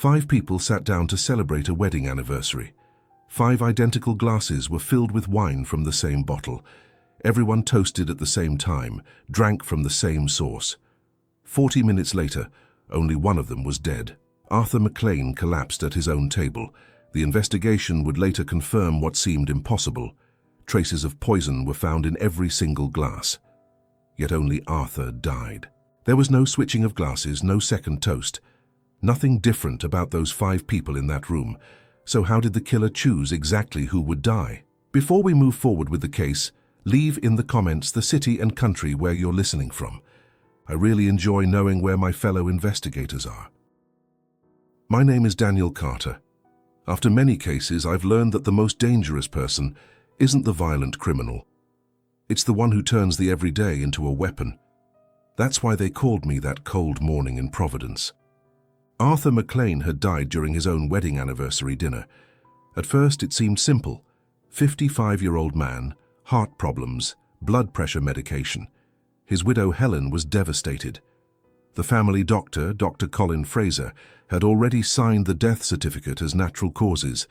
5 people sat down to celebrate a wedding anniversary. 5 identical glasses were filled with wine from the same bottle. Everyone toasted at the same time, drank from the same source. 40 minutes later, only one of them was dead. Arthur McLean collapsed at his own table. The investigation would later confirm what seemed impossible. Traces of poison were found in every single glass. Yet only Arthur died. There was no switching of glasses, no second toast. Nothing different about those 5 people in that room. So how did the killer choose exactly who would die? Before we move forward with the case, leave in the comments the city and country where you're listening from. I really enjoy knowing where my fellow investigators are. My name is Daniel Carter. After many cases, I've learned that the most dangerous person isn't the violent criminal. It's the one who turns the everyday into a weapon. That's why they called me that cold morning in Providence. Arthur McLean had died during his own wedding anniversary dinner. At first it seemed simple. 55-year-old man, heart problems, blood pressure medication. His widow Helen was devastated. The family doctor, Dr. Colin Fraser, had already signed the death certificate as natural causes.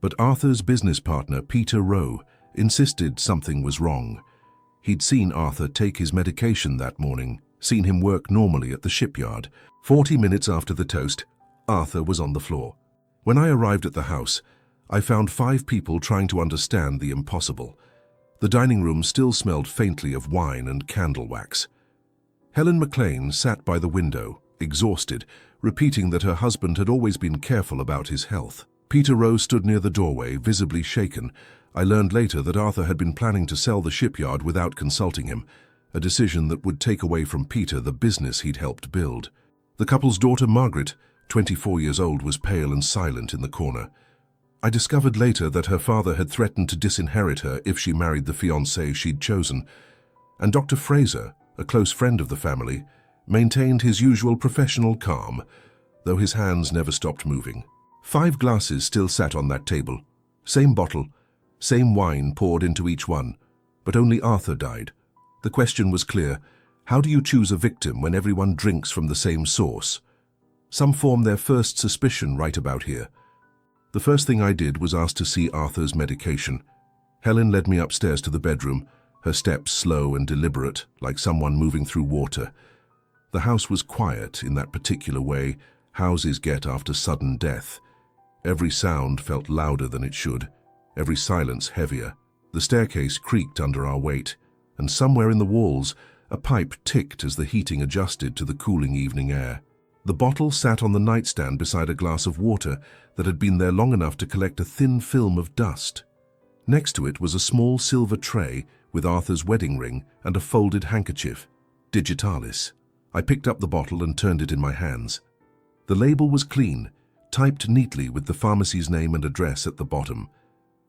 But Arthur's business partner, Peter Rowe, insisted something was wrong. He'd seen Arthur take his medication that morning, seen him work normally at the shipyard. 40 minutes after the toast, Arthur was on the floor. When I arrived at the house, I found 5 people trying to understand the impossible. The dining room still smelled faintly of wine and candle wax. Helen McLean sat by the window, exhausted, repeating that her husband had always been careful about his health. Peter Rowe stood near the doorway, visibly shaken. I learned later that Arthur had been planning to sell the shipyard without consulting him, a decision that would take away from Peter the business he'd helped build. The couple's daughter, Margaret, 24 years old, was pale and silent in the corner. I discovered later that her father had threatened to disinherit her if she married the fiancé she'd chosen, and Dr. Fraser, a close friend of the family, maintained his usual professional calm, though his hands never stopped moving. 5 glasses still sat on that table. Same bottle, same wine poured into each one, but only Arthur died. The question was clear. How do you choose a victim when everyone drinks from the same source? Some form their first suspicion right about here. The first thing I did was ask to see Arthur's medication. Helen led me upstairs to the bedroom, her steps slow and deliberate, like someone moving through water. The house was quiet in that particular way houses get after sudden death. Every sound felt louder than it should, every silence heavier. The staircase creaked under our weight, and somewhere in the walls, a pipe ticked as the heating adjusted to the cooling evening air. The bottle sat on the nightstand beside a glass of water that had been there long enough to collect a thin film of dust. Next to it was a small silver tray with Arthur's wedding ring and a folded handkerchief, digitalis. I picked up the bottle and turned it in my hands. The label was clean, typed neatly with the pharmacy's name and address at the bottom.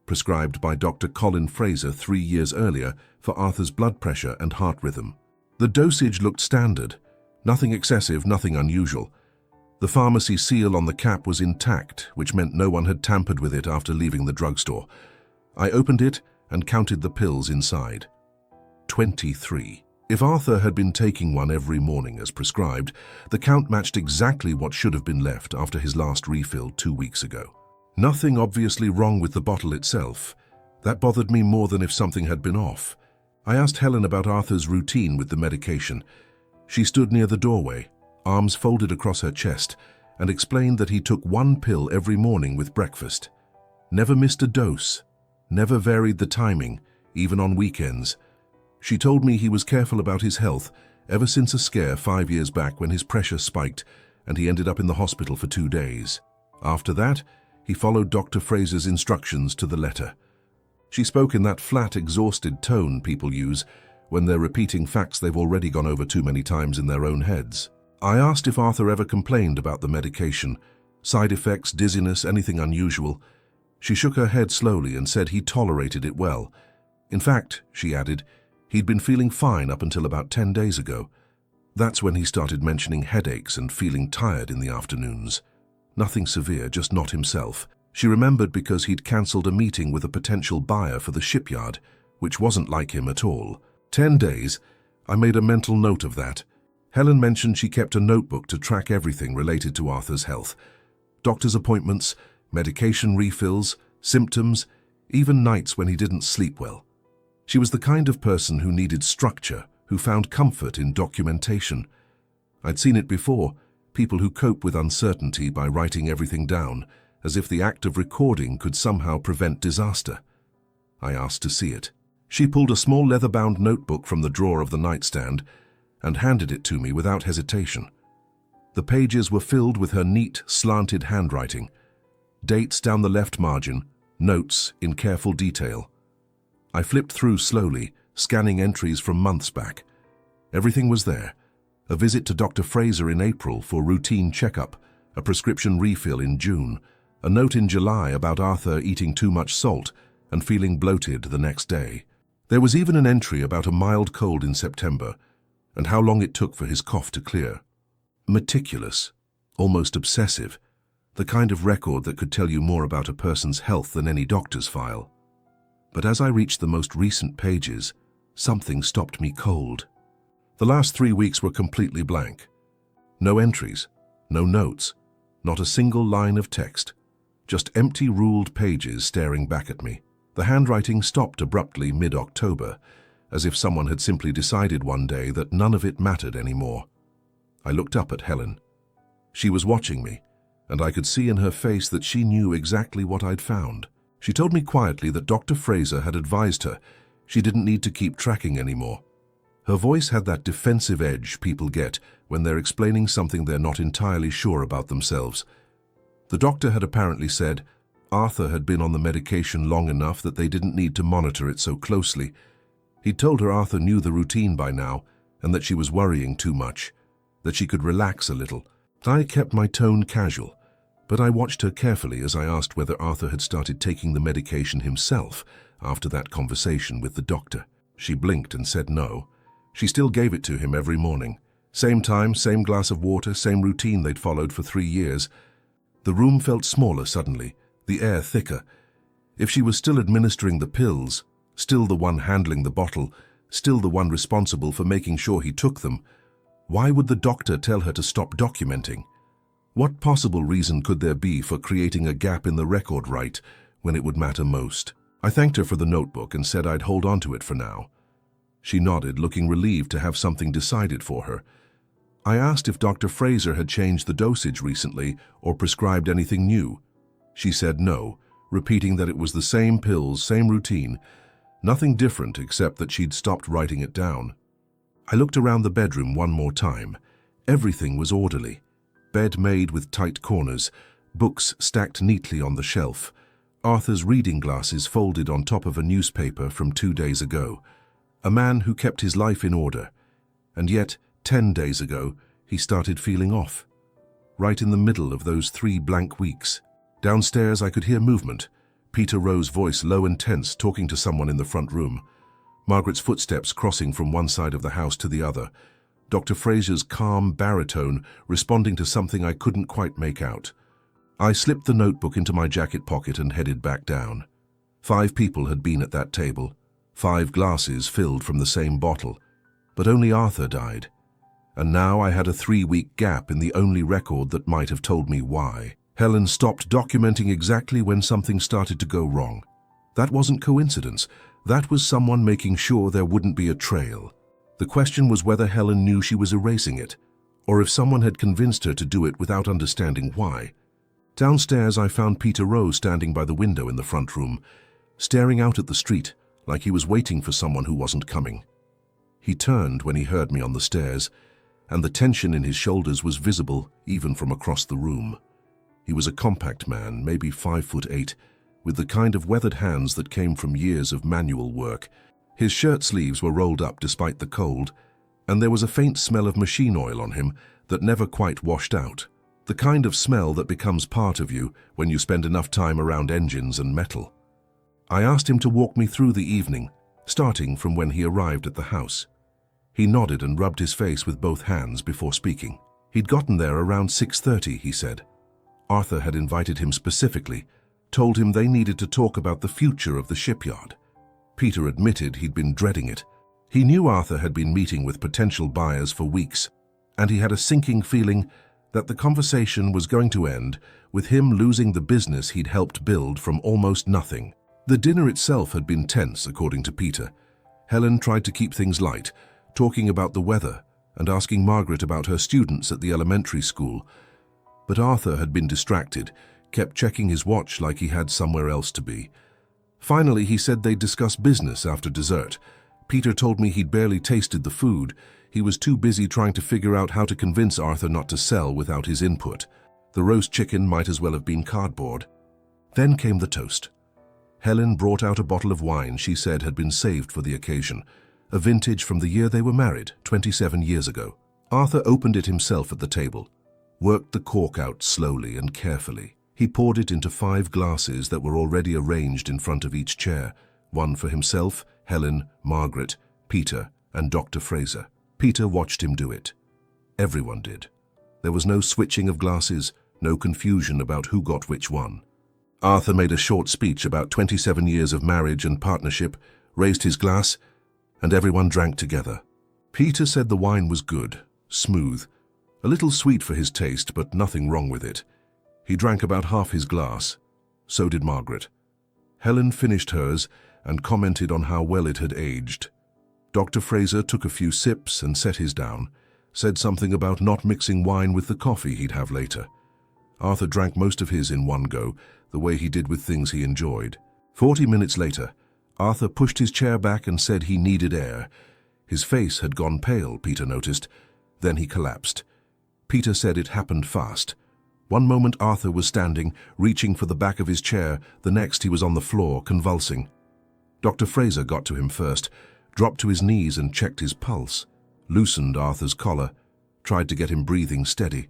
Prescribed by Dr. Colin Fraser 3 years earlier for Arthur's blood pressure and heart rhythm. The dosage looked standard, nothing excessive, nothing unusual. The pharmacy seal on the cap was intact, which meant no one had tampered with it after leaving the drugstore. I opened it and counted the pills inside. 23. If Arthur had been taking one every morning as prescribed, the count matched exactly what should have been left after his last refill 2 weeks ago. Nothing obviously wrong with the bottle itself. That bothered me more than if something had been off. I asked Helen about Arthur's routine with the medication. She stood near the doorway, arms folded across her chest, and explained that he took 1 pill every morning with breakfast. Never missed a dose, never varied the timing, even on weekends. She told me he was careful about his health ever since a scare 5 years back when his pressure spiked and he ended up in the hospital for 2 days. After that, he followed Dr. Fraser's instructions to the letter. She spoke in that flat, exhausted tone people use when they're repeating facts they've already gone over too many times in their own heads. I asked if Arthur ever complained about the medication, side effects, dizziness, anything unusual. She shook her head slowly and said he tolerated it well. In fact, she added, he'd been feeling fine up until about 10 days ago. That's when he started mentioning headaches and feeling tired in the afternoons. Nothing severe, just not himself. She remembered because he'd cancelled a meeting with a potential buyer for the shipyard, which wasn't like him at all. 10 days. I made a mental note of that. Helen mentioned she kept a notebook to track everything related to Arthur's health. Doctor's appointments, medication refills, symptoms, even nights when he didn't sleep well. She was the kind of person who needed structure, who found comfort in documentation. I'd seen it before, people who cope with uncertainty by writing everything down, as if the act of recording could somehow prevent disaster. I asked to see it. She pulled a small leather-bound notebook from the drawer of the nightstand and handed it to me without hesitation. The pages were filled with her neat, slanted handwriting. Dates down the left margin, notes in careful detail. I flipped through slowly, scanning entries from months back. Everything was there. A visit to Dr. Fraser in April for routine checkup, a prescription refill in June, a note in July about Arthur eating too much salt and feeling bloated the next day. There was even an entry about a mild cold in September and how long it took for his cough to clear. Meticulous, almost obsessive, the kind of record that could tell you more about a person's health than any doctor's file. But as I reached the most recent pages, something stopped me cold. The last 3 weeks were completely blank. No entries, no notes, not a single line of text, just empty ruled pages staring back at me. The handwriting stopped abruptly mid-October, as if someone had simply decided one day that none of it mattered anymore. I looked up at Helen. She was watching me, and I could see in her face that she knew exactly what I'd found. She told me quietly that Dr. Fraser had advised her she didn't need to keep tracking anymore. Her voice had that defensive edge people get when they're explaining something they're not entirely sure about themselves. The doctor had apparently said Arthur had been on the medication long enough that they didn't need to monitor it so closely. He'd told her Arthur knew the routine by now and that she was worrying too much, that she could relax a little. I kept my tone casual, but I watched her carefully as I asked whether Arthur had started taking the medication himself after that conversation with the doctor. She blinked and said no. She still gave it to him every morning. Same time, same glass of water, same routine they'd followed for 3 years. The room felt smaller suddenly, the air thicker. If she was still administering the pills, still the one handling the bottle, still the one responsible for making sure he took them, why would the doctor tell her to stop documenting? What possible reason could there be for creating a gap in the record right when it would matter most? I thanked her for the notebook and said I'd hold on to it for now. She nodded, looking relieved to have something decided for her. I asked if Dr. Fraser had changed the dosage recently or prescribed anything new. She said no, repeating that it was the same pills, same routine, nothing different except that she'd stopped writing it down. I looked around the bedroom one more time. Everything was orderly. Bed made with tight corners, books stacked neatly on the shelf, Arthur's reading glasses folded on top of a newspaper from 2 days ago. A man who kept his life in order. And yet, 10 days ago, he started feeling off. Right in the middle of those 3 blank weeks. Downstairs I could hear movement. Peter Rowe's voice low and tense talking to someone in the front room. Margaret's footsteps crossing from one side of the house to the other. Dr. Fraser's calm baritone responding to something I couldn't quite make out. I slipped the notebook into my jacket pocket and headed back down. 5 people had been at that table. 5 glasses filled from the same bottle. But only Arthur died. And now I had a 3-week gap in the only record that might have told me why. Helen stopped documenting exactly when something started to go wrong. That wasn't coincidence. That was someone making sure there wouldn't be a trail. The question was whether Helen knew she was erasing it, or if someone had convinced her to do it without understanding why. Downstairs I found Peter Rowe standing by the window in the front room, staring out at the street like he was waiting for someone who wasn't coming. He turned when he heard me on the stairs, and the tension in his shoulders was visible even from across the room. He was a compact man, maybe 5'8", with the kind of weathered hands that came from years of manual work. His shirt sleeves were rolled up despite the cold, and there was a faint smell of machine oil on him that never quite washed out. The kind of smell that becomes part of you when you spend enough time around engines and metal. I asked him to walk me through the evening, starting from when he arrived at the house. He nodded and rubbed his face with both hands before speaking. He'd gotten there around 6:30, he said. Arthur had invited him specifically, told him they needed to talk about the future of the shipyard. Peter admitted he'd been dreading it. He knew Arthur had been meeting with potential buyers for weeks, and he had a sinking feeling that the conversation was going to end with him losing the business he'd helped build from almost nothing. The dinner itself had been tense, according to Peter. Helen tried to keep things light, talking about the weather and asking Margaret about her students at the elementary school. But Arthur had been distracted, kept checking his watch like he had somewhere else to be. Finally, he said they'd discuss business after dessert. Peter told me he'd barely tasted the food. He was too busy trying to figure out how to convince Arthur not to sell without his input. The roast chicken might as well have been cardboard. Then came the toast. Helen brought out a bottle of wine she said had been saved for the occasion, a vintage from the year they were married, 27 years ago. Arthur opened it himself at the table, worked the cork out slowly and carefully. He poured it into 5 glasses that were already arranged in front of each chair, one for himself, Helen, Margaret, Peter, and Dr. Fraser. Peter watched him do it. Everyone did. There was no switching of glasses, no confusion about who got which one. Arthur made a short speech about 27 years of marriage and partnership, raised his glass, and everyone drank together. Peter said the wine was good, smooth, a little sweet for his taste, but nothing wrong with it. He drank about half his glass. So did Margaret. Helen finished hers and commented on how well it had aged. Dr. Fraser took a few sips and set his down, said something about not mixing wine with the coffee he'd have later. Arthur drank most of his in one go, the way he did with things he enjoyed. 40 minutes later, Arthur pushed his chair back and said he needed air. His face had gone pale, Peter noticed. Then he collapsed. Peter said it happened fast. One moment Arthur was standing, reaching for the back of his chair, the next he was on the floor, convulsing. Dr. Fraser got to him first, dropped to his knees and checked his pulse, loosened Arthur's collar, tried to get him breathing steady.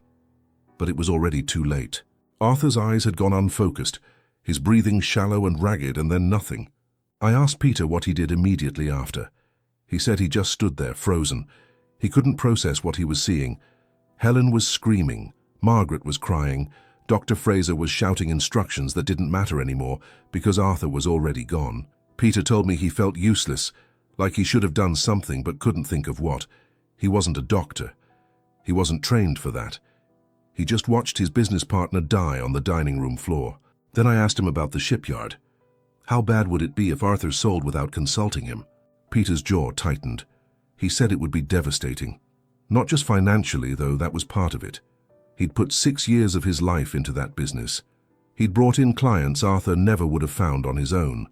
But it was already too late. Arthur's eyes had gone unfocused, his breathing shallow and ragged, and then nothing. I asked Peter what he did immediately after. He said he just stood there, frozen. He couldn't process what he was seeing. Helen was screaming, Margaret was crying, Dr. Fraser was shouting instructions that didn't matter anymore because Arthur was already gone. Peter told me he felt useless, like he should have done something but couldn't think of what. He wasn't a doctor. He wasn't trained for that. He just watched his business partner die on the dining room floor. Then I asked him about the shipyard. How bad would it be if Arthur sold without consulting him? Peter's jaw tightened. He said it would be devastating. Not just financially, though, that was part of it. He'd put 6 years of his life into that business. He'd brought in clients Arthur never would have found on his own.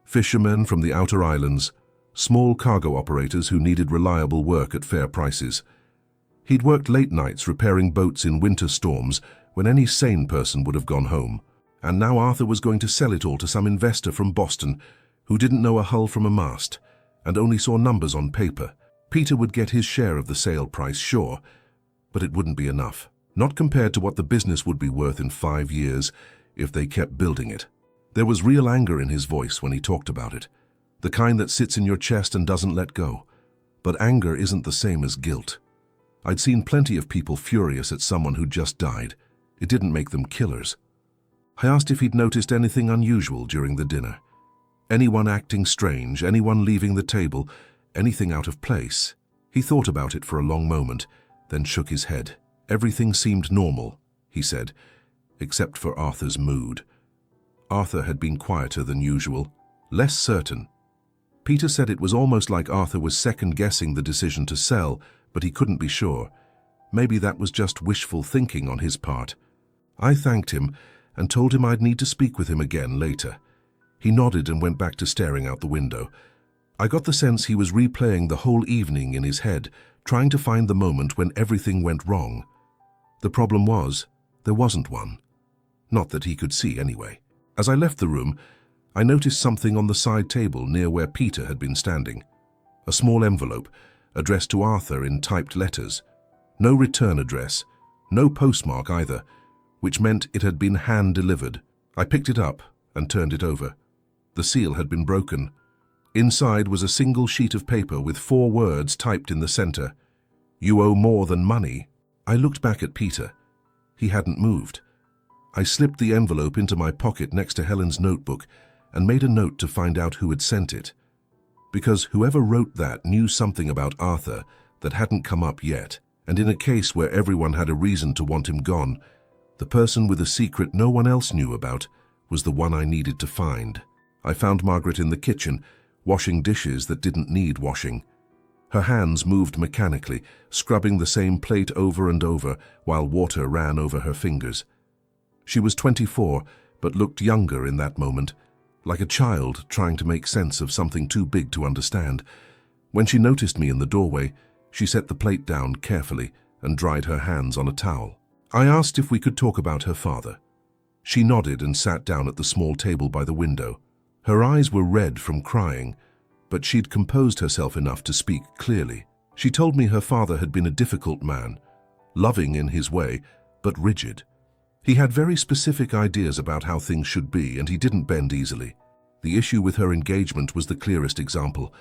Fishermen from the outer islands, small cargo operators who needed reliable work at fair prices. He'd worked late nights repairing boats in winter storms when any sane person would have gone home. And now Arthur was going to sell it all to some investor from Boston who didn't know a hull from a mast and only saw numbers on paper. Peter would get his share of the sale price, sure, but it wouldn't be enough. Not compared to what the business would be worth in 5 years if they kept building it. There was real anger in his voice when he talked about it, the kind that sits in your chest and doesn't let go. But anger isn't the same as guilt. I'd seen plenty of people furious at someone who just died. It didn't make them killers. I asked if he'd noticed anything unusual during the dinner. Anyone acting strange, anyone leaving the table, anything out of place. He thought about it for a long moment, then shook his head. Everything seemed normal, he said, except for Arthur's mood. Arthur had been quieter than usual, less certain. Peter said it was almost like Arthur was second-guessing the decision to sell, but he couldn't be sure. Maybe that was just wishful thinking on his part. I thanked him and told him I'd need to speak with him again later. He nodded and went back to staring out the window. I got the sense he was replaying the whole evening in his head, trying to find the moment when everything went wrong. The problem was, there wasn't one. Not that he could see anyway. As I left the room, I noticed something on the side table near where Peter had been standing. A small envelope, addressed to Arthur in typed letters. No return address, no postmark either, which meant it had been hand-delivered. I picked it up and turned it over. The seal had been broken. Inside was a single sheet of paper with 4 words typed in the center. "You owe more than money." I looked back at Peter. He hadn't moved. I slipped the envelope into my pocket next to Helen's notebook and made a note to find out who had sent it. Because whoever wrote that knew something about Arthur that hadn't come up yet, And in a case where everyone had a reason to want him gone, the person with a secret no one else knew about was the one I needed to find. I found Margaret in the kitchen, washing dishes that didn't need washing. Her hands moved mechanically, scrubbing the same plate over and over while water ran over her fingers. She was 24, but looked younger in that moment, like a child trying to make sense of something too big to understand. When she noticed me in the doorway, she set the plate down carefully and dried her hands on a towel. I asked if we could talk about her father. She nodded and sat down at the small table by the window. Her eyes were red from crying, but she'd composed herself enough to speak clearly. She told me her father had been a difficult man, loving in his way, but rigid. He had very specific ideas about how things should be, and he didn't bend easily. The issue with her engagement was the clearest example.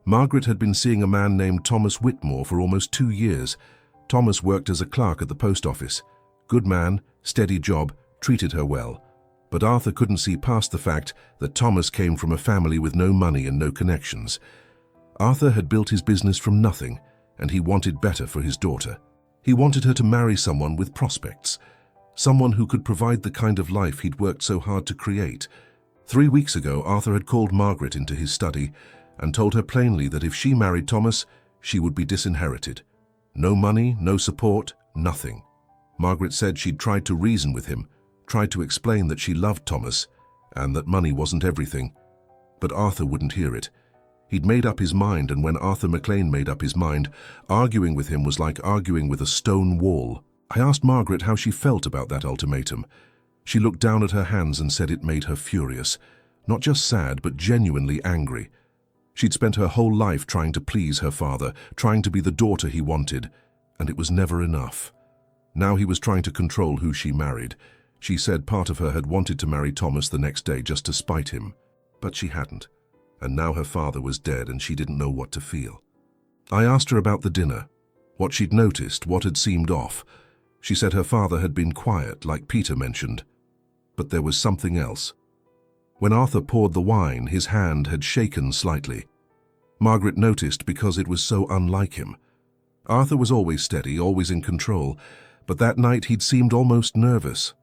Margaret had been seeing a man named Thomas Whitmore for almost 2 years. Thomas worked as a clerk at the post office. Good man, steady job, treated her well. But Arthur couldn't see past the fact that Thomas came from a family with no money and no connections. Arthur had built his business from nothing, and he wanted better for his daughter. He wanted her to marry someone with prospects, someone who could provide the kind of life he'd worked so hard to create. 3 weeks ago, Arthur had called Margaret into his study and told her plainly that if she married Thomas, she would be disinherited. No money, no support, nothing. Margaret said she'd tried to reason with him, tried to explain that she loved Thomas and that money wasn't everything. But Arthur wouldn't hear it. He'd made up his mind, and when Arthur McLean made up his mind, arguing with him was like arguing with a stone wall. I asked Margaret how she felt about that ultimatum. She looked down at her hands and said it made her furious. Not just sad, but genuinely angry. She'd spent her whole life trying to please her father, trying to be the daughter he wanted, and it was never enough. Now he was trying to control who she married. She said part of her had wanted to marry Thomas the next day just to spite him, but she hadn't. And now her father was dead and she didn't know what to feel. I asked her about the dinner, what she'd noticed, what had seemed off. She said her father had been quiet, like Peter mentioned, but there was something else. When Arthur poured the wine, his hand had shaken slightly. Margaret noticed because it was so unlike him. Arthur was always steady, always in control, but that night he'd seemed almost nervous.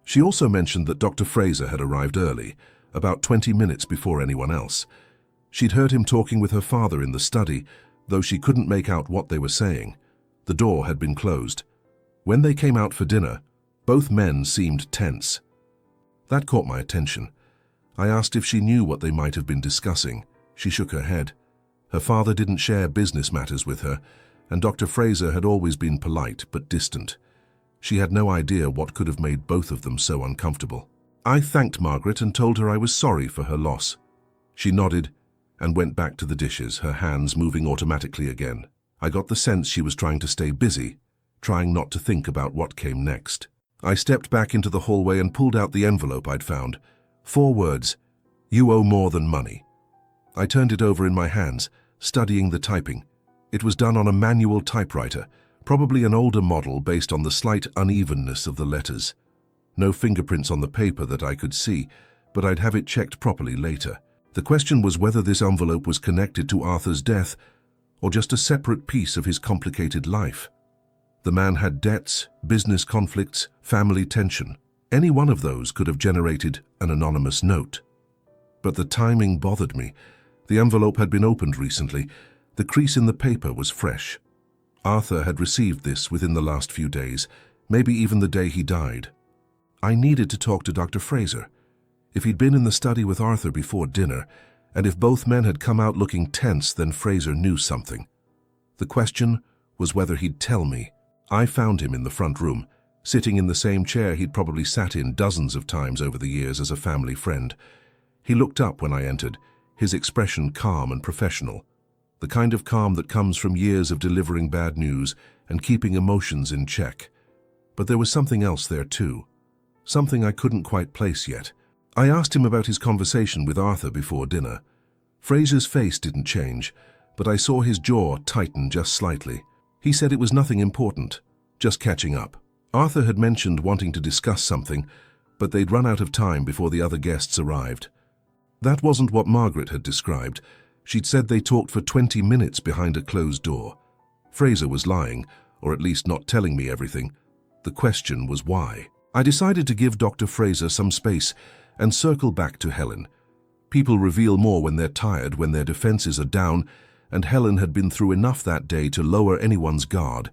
She also mentioned that Dr. Fraser had arrived early, about 20 minutes before anyone else. She'd heard him talking with her father in the study, though she couldn't make out what they were saying. The door had been closed. When they came out for dinner, both men seemed tense. That caught my attention. I asked if she knew what they might have been discussing. She shook her head. Her father didn't share business matters with her, and Dr. Fraser had always been polite but distant. She had no idea what could have made both of them so uncomfortable. I thanked Margaret and told her I was sorry for her loss. She nodded and went back to the dishes, her hands moving automatically again. I got the sense she was trying to stay busy, trying not to think about what came next. I stepped back into the hallway and pulled out the envelope I'd found. 4 words: "You owe more than money." I turned it over in my hands, studying the typing. It was done on a manual typewriter, probably an older model based on the slight unevenness of the letters. No fingerprints on the paper that I could see, but I'd have it checked properly later. The question was whether this envelope was connected to Arthur's death or just a separate piece of his complicated life. The man had debts, business conflicts, family tension. Any one of those could have generated an anonymous note. But the timing bothered me. The envelope had been opened recently. The crease in the paper was fresh. Arthur had received this within the last few days, maybe even the day he died. I needed to talk to Dr. Fraser. If he'd been in the study with Arthur before dinner, and if both men had come out looking tense, then Fraser knew something. The question was whether he'd tell me. I found him in the front room, sitting in the same chair he'd probably sat in dozens of times over the years as a family friend. He looked up when I entered, his expression calm and professional, the kind of calm that comes from years of delivering bad news and keeping emotions in check. But there was something else there too, something I couldn't quite place yet. I asked him about his conversation with Arthur before dinner. Fraser's face didn't change, but I saw his jaw tighten just slightly. He said it was nothing important, just catching up. Arthur had mentioned wanting to discuss something, but they'd run out of time before the other guests arrived. That wasn't what Margaret had described. She'd said they talked for 20 minutes behind a closed door. Fraser was lying. or at least not telling me everything. The question was why. I decided to give Dr. Fraser some space and circle back to Helen. People reveal more when they're tired, when their defenses are down, and Helen had been through enough that day to lower anyone's guard.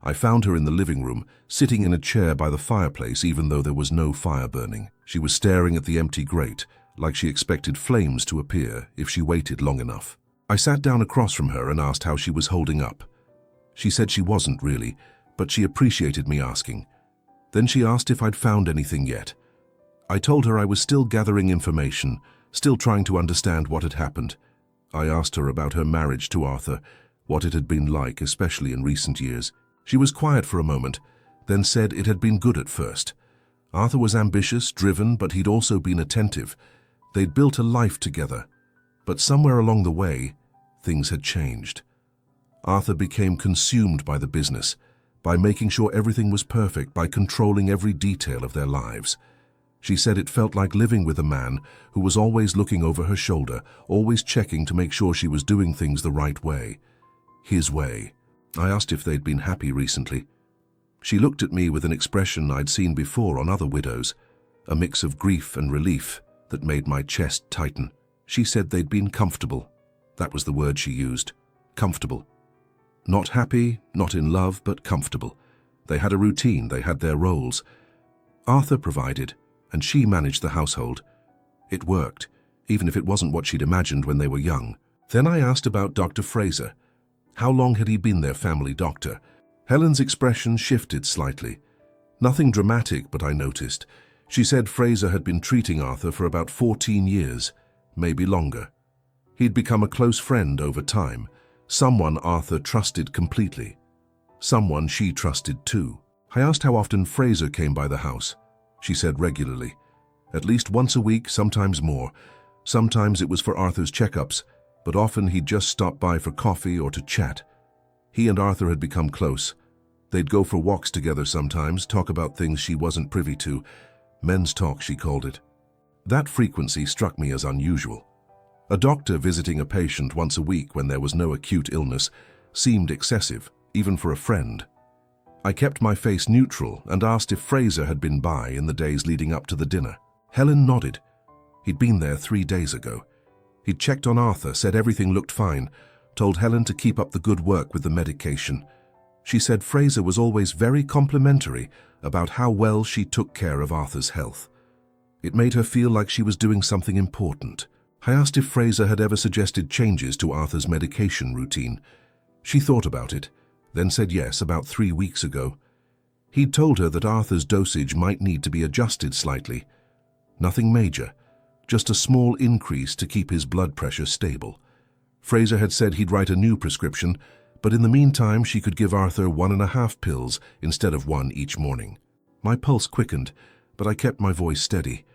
I found her in the living room, sitting in a chair by the fireplace even though there was no fire burning. She was staring at the empty grate, like she expected flames to appear if she waited long enough. I sat down across from her and asked how she was holding up. She said she wasn't really, but she appreciated me asking. Then she asked if I'd found anything yet. I told her I was still gathering information, still trying to understand what had happened. I asked her about her marriage to Arthur, what it had been like, especially in recent years. She was quiet for a moment, then said it had been good at first. Arthur was ambitious, driven, but he'd also been attentive. They'd built a life together. But somewhere along the way, things had changed. Arthur became consumed by the business, by making sure everything was perfect, by controlling every detail of their lives. She said it felt like living with a man who was always looking over her shoulder, always checking to make sure she was doing things the right way. His way. I asked if they'd been happy recently. She looked at me with an expression I'd seen before on other widows, a mix of grief and relief that made my chest tighten. She said they'd been comfortable. That was the word she used. Comfortable. Not happy, not in love, but comfortable. They had a routine, they had their roles. Arthur provided, and she managed the household. It worked, even if it wasn't what she'd imagined when they were young. Then I asked about Dr. Fraser. How long had he been their family doctor? Helen's expression shifted slightly. Nothing dramatic, but I noticed. She said Fraser had been treating Arthur for about 14 years, maybe longer. He'd become a close friend over time, someone Arthur trusted completely, someone she trusted too. I asked how often Fraser came by the house. She said regularly, at least once a week, sometimes more. Sometimes it was for Arthur's checkups, but often he'd just stop by for coffee or to chat. He and Arthur had become close. They'd go for walks together sometimes, talk about things she wasn't privy to. Men's talk, she called it. That frequency struck me as unusual. A doctor visiting a patient once a week when there was no acute illness seemed excessive, even for a friend. I kept my face neutral and asked if Fraser had been by in the days leading up to the dinner. Helen nodded. He'd been there 3 days ago. He'd checked on Arthur, said everything looked fine, told Helen to keep up the good work with the medication. She said Fraser was always very complimentary about how well she took care of Arthur's health. It made her feel like she was doing something important. I asked if Fraser had ever suggested changes to Arthur's medication routine. She thought about it, then said yes about 3 weeks ago. He'd told her that Arthur's dosage might need to be adjusted slightly. Nothing major, just a small increase to keep his blood pressure stable. Fraser had said he'd write a new prescription, but in the meantime she could give Arthur 1.5 pills instead of 1 each morning. My pulse quickened, but I kept my voice steady.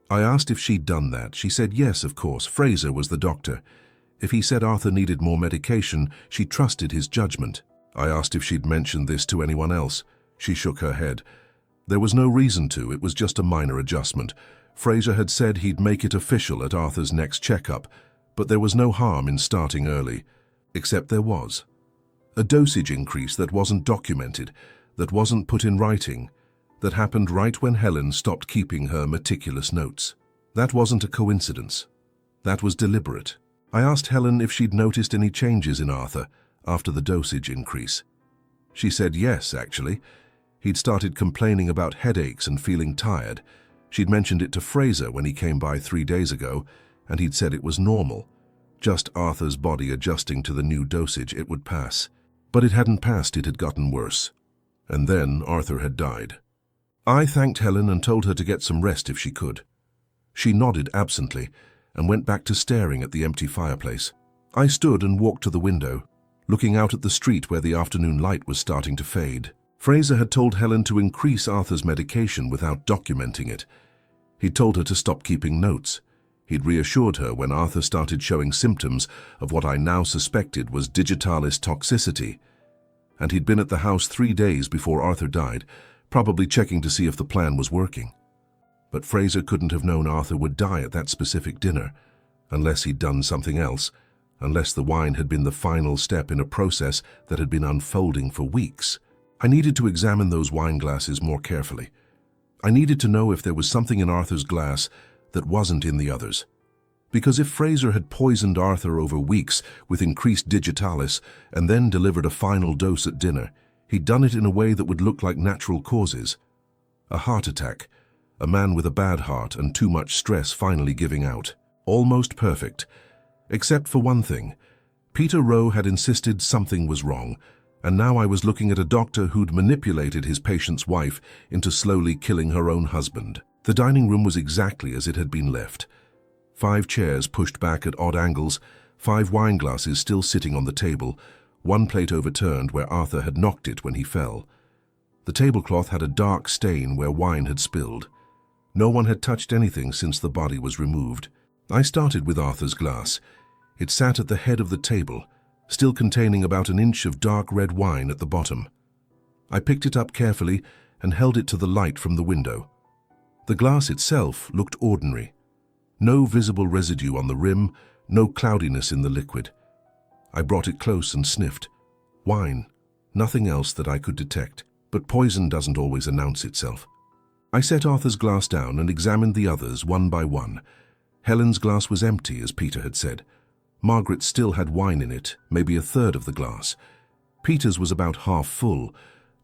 I asked if she'd done that. She said yes, of course. Fraser was the doctor. If he said Arthur needed more medication, she trusted his judgment. I asked if she'd mentioned this to anyone else. She shook her head. There was no reason to, it was just a minor adjustment. Fraser had said he'd make it official at Arthur's next checkup, but there was no harm in starting early. Except there was. A dosage increase that wasn't documented, that wasn't put in writing, that happened right when Helen stopped keeping her meticulous notes. That wasn't a coincidence. That was deliberate. I asked Helen if she'd noticed any changes in Arthur after the dosage increase. She said yes, actually. He'd started complaining about headaches and feeling tired. She'd mentioned it to Fraser when he came by 3 days ago, and he'd said it was normal. Just Arthur's body adjusting to the new dosage, it would pass. But it hadn't passed, it had gotten worse. And then Arthur had died. I thanked Helen and told her to get some rest if she could. She nodded absently and went back to staring at the empty fireplace. I stood and walked to the window, looking out at the street where the afternoon light was starting to fade. Fraser had told Helen to increase Arthur's medication without documenting it. He'd told her to stop keeping notes. He'd reassured her when Arthur started showing symptoms of what I now suspected was digitalis toxicity. And he'd been at the house 3 days before Arthur died, probably checking to see if the plan was working. But Fraser couldn't have known Arthur would die at that specific dinner, unless he'd done something else, unless the wine had been the final step in a process that had been unfolding for weeks. I needed to examine those wine glasses more carefully. I needed to know if there was something in Arthur's glass that wasn't in the others. Because if Fraser had poisoned Arthur over weeks with increased digitalis and then delivered a final dose at dinner, he'd done it in a way that would look like natural causes. A heart attack, a man with a bad heart and too much stress finally giving out. Almost perfect. Except for one thing. Peter Rowe had insisted something was wrong, and now I was looking at a doctor who'd manipulated his patient's wife into slowly killing her own husband. The dining room was exactly as it had been left. 5 chairs pushed back at odd angles, 5 wine glasses still sitting on the table, 1 plate overturned where Arthur had knocked it when he fell. The tablecloth had a dark stain where wine had spilled. No one had touched anything since the body was removed. I started with Arthur's glass. It sat at the head of the table, still containing about an inch of dark red wine at the bottom. I picked it up carefully and held it to the light from the window. The glass itself looked ordinary. No visible residue on the rim, no cloudiness in the liquid. I brought it close and sniffed. Wine, nothing else that I could detect, but poison doesn't always announce itself. I set Arthur's glass down and examined the others one by one. Helen's glass was empty, as Peter had said. Margaret still had wine in it, maybe a third of the glass. Peter's was about half full.